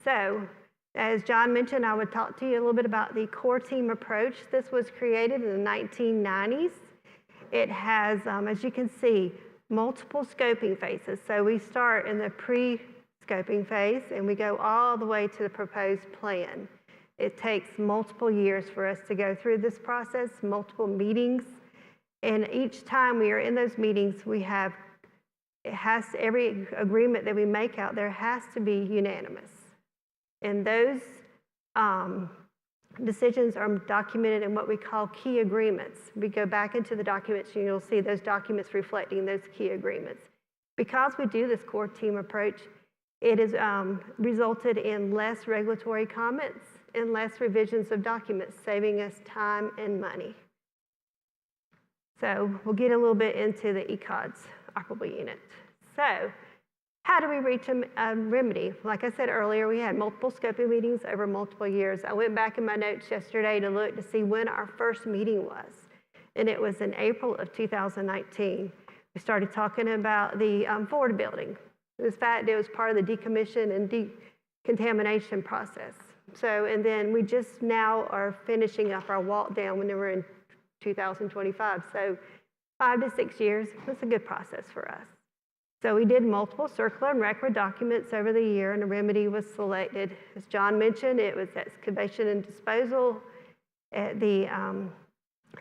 So, as John mentioned, I would talk to you a little bit about the core team approach. This was created in the 1990s. It has, as you can see, multiple scoping phases. So we start in the scoping phase, and we go all the way to the proposed plan. It takes multiple years for us to go through this process, multiple meetings, and each time we are in those meetings, every agreement that we make out there has to be unanimous. And those decisions are documented in what we call key agreements. We go back into the documents and you'll see those documents reflecting those key agreements. Because we do this core team approach, it has resulted in less regulatory comments and less revisions of documents, saving us time and money. So we'll get a little bit into the ECOD's operable unit. So how do we reach a remedy? Like I said earlier, we had multiple scoping meetings over multiple years. I went back in my notes yesterday to look to see when our first meeting was, and it was in April of 2019. We started talking about the Ford building. In fact, it was part of the decommission and decontamination process. So, and then we just now are finishing up our walk down when we're in 2025. So 5 to 6 years, that's a good process for us. So we did multiple circular and record documents over the year, and a remedy was selected. As John mentioned, it was excavation and disposal at the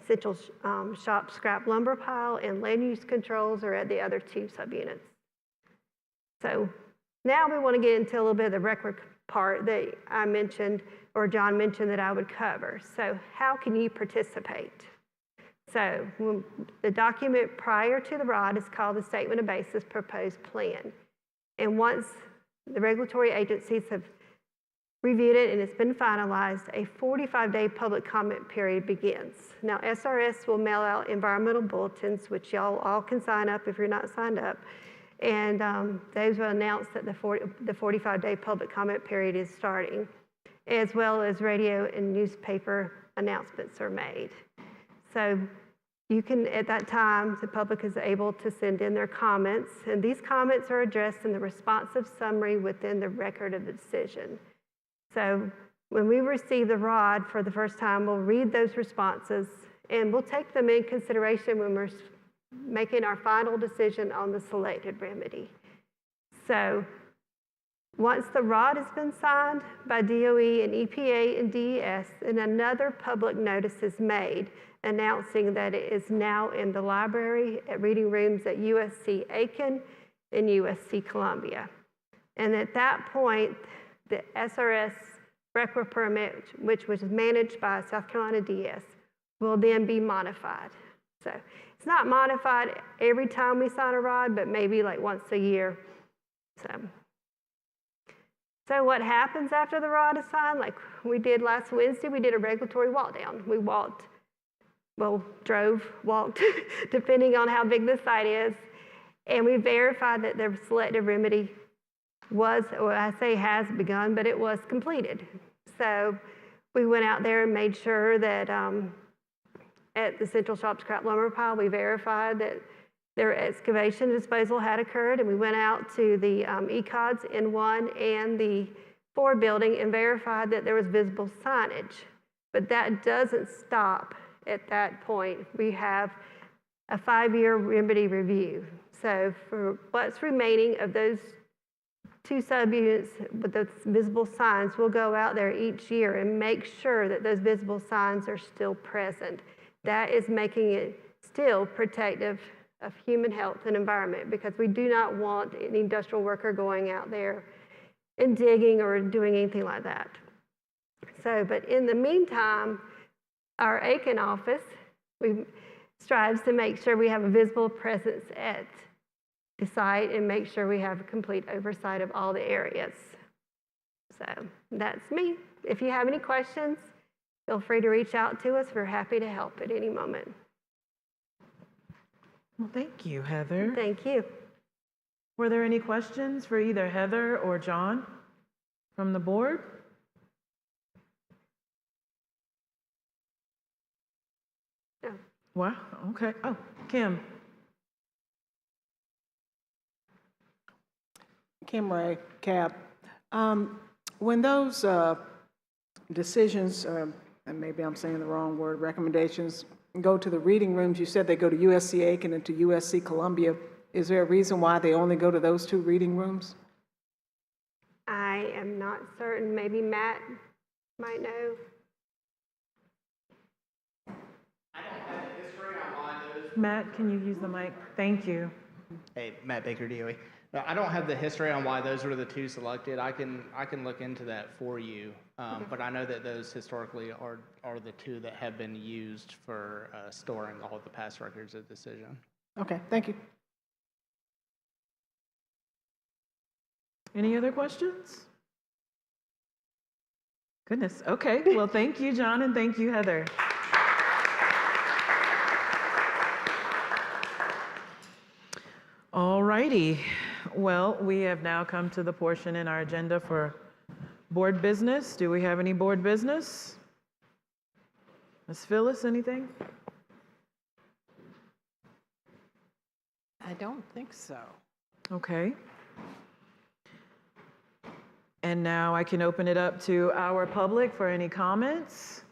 Central Shop scrap lumber pile, and land use controls are at the other 2 subunits. So now we want to get into a little bit of the record part that I mentioned, or John mentioned that I would cover. So how can you participate? So the document prior to the ROD is called the Statement of Basis Proposed Plan. And once the regulatory agencies have reviewed it and it's been finalized, a 45-day public comment period begins. Now, SRS will mail out environmental bulletins, which y'all all can sign up if you're not signed up. And those will announce that the 45-day public comment period is starting, as well as radio and newspaper announcements are made. So you can, at that time, the public is able to send in their comments, and these comments are addressed in the responsive summary within the record of the decision. So when we receive the ROD for the first time, we'll read those responses, and we'll take them in consideration when we're making our final decision on the selected remedy. So once the ROD has been signed by DOE and EPA and DES, and another public notice is made announcing that it is now in the library at reading rooms at USC Aiken and USC Columbia. And at that point, the SRS record permit, which was managed by South Carolina DES, will then be modified. So it's not modified every time we sign a ROD, but maybe like once a year. So what happens after the ROD is signed? Like we did last Wednesday, we did a regulatory walk down. We walked, walked, depending on how big the site is, and we verified that the selected remedy was, or I say has begun, but it was completed. So we went out there and made sure that at the Central Shop scrap lumber pile, we verified that their excavation and disposal had occurred, and we went out to the ECODs N1 and the Ford building and verified that there was visible signage. But that doesn't stop at that point. We have a 5-year remedy review. So for what's remaining of those 2 subunits with those visible signs, we'll go out there each year and make sure that those visible signs are still present. That is making it still protective of human health and environment, because we do not want an industrial worker going out there and digging or doing anything like that. So, but in the meantime, our Aiken office strives to make sure we have a visible presence at the site and make sure we have a complete oversight of all the areas. So that's me. If you have any questions, feel free to reach out to us. We're happy to help at any moment. Well, thank you, Heather. Thank you. Were there any questions for either Heather or John from the board? No. Wow, okay. Oh, Kim. Kim Ray, CAB. When those decisions, and maybe I'm saying the wrong word, recommendations, go to the reading rooms, you said they go to USC Aiken and to USC Columbia. Is there a reason why they only go to those 2 reading rooms? I am not certain. Maybe Matt might know. Matt, can you use the mic? Thank you. Hey, Matt Baker, DOE. No, I don't have the history on why those were the two selected. I can look into that for you, but I know that those historically are the two that have been used for storing all of the past records of decision. Okay, thank you. Any other questions? Goodness. Okay. Well, thank you, John, and thank you, Heather. All righty. Well, we have now come to the portion in our agenda for board business. Do we have any board business? Ms. Phyllis, anything? I don't think so. Okay. And now I can open it up to our public for any comments.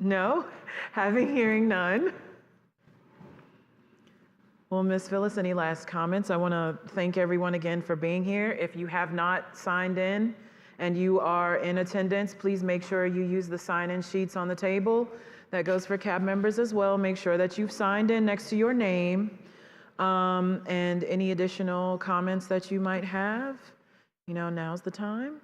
No? Hearing none. Well, Ms. Phyllis, any last comments? I want to thank everyone again for being here. If you have not signed in and you are in attendance, please make sure you use the sign-in sheets on the table. That goes for CAB members as well. Make sure that you've signed in next to your name. And any additional comments that you might have, now's the time.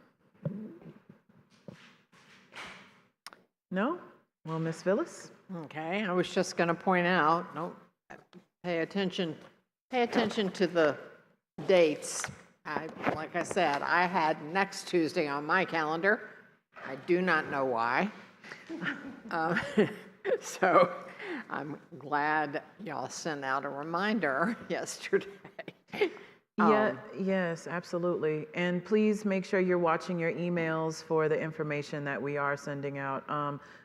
No? Well, Ms. Phyllis? Okay, I was just going to point out, pay attention to the dates. Like I said, I had next Tuesday on my calendar. I do not know why. So I'm glad y'all sent out a reminder yesterday. Yes, absolutely. And please make sure you're watching your emails for the information that we are sending out.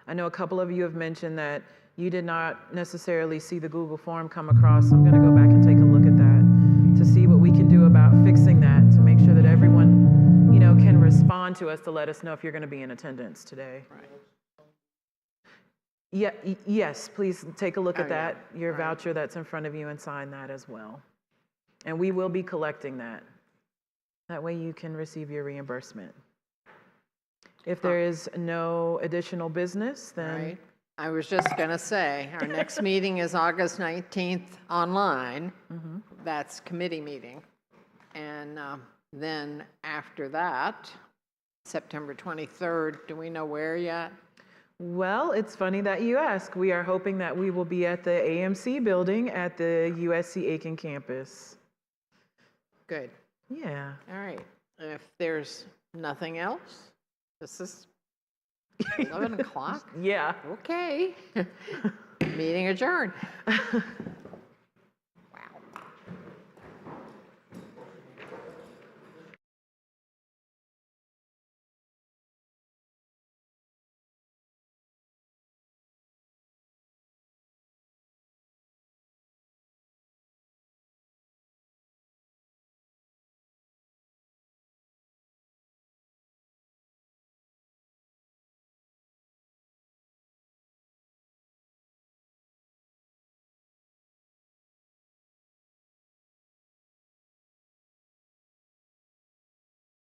I know a couple of you have mentioned that you did not necessarily see the Google form come across. So I'm going to go back and take a look at that to see what we can do about fixing that, to make sure that everyone, can respond to us to let us know if you're going to be in attendance today. Right. Yes, please take a look at that, your voucher that's in front of you, and sign that as well. And we will be collecting that. That way you can receive your reimbursement. If there is no additional business, then... Right. I was just going to say, our next meeting is August 19th online. That's committee meeting. And then after that, September 23rd, do we know where yet? Well, it's funny that you ask. We are hoping that we will be at the AMC building at the USC Aiken campus. Good. Yeah. All right. If there's nothing else, this is 11 o'clock? Yeah. Okay. Meeting adjourned.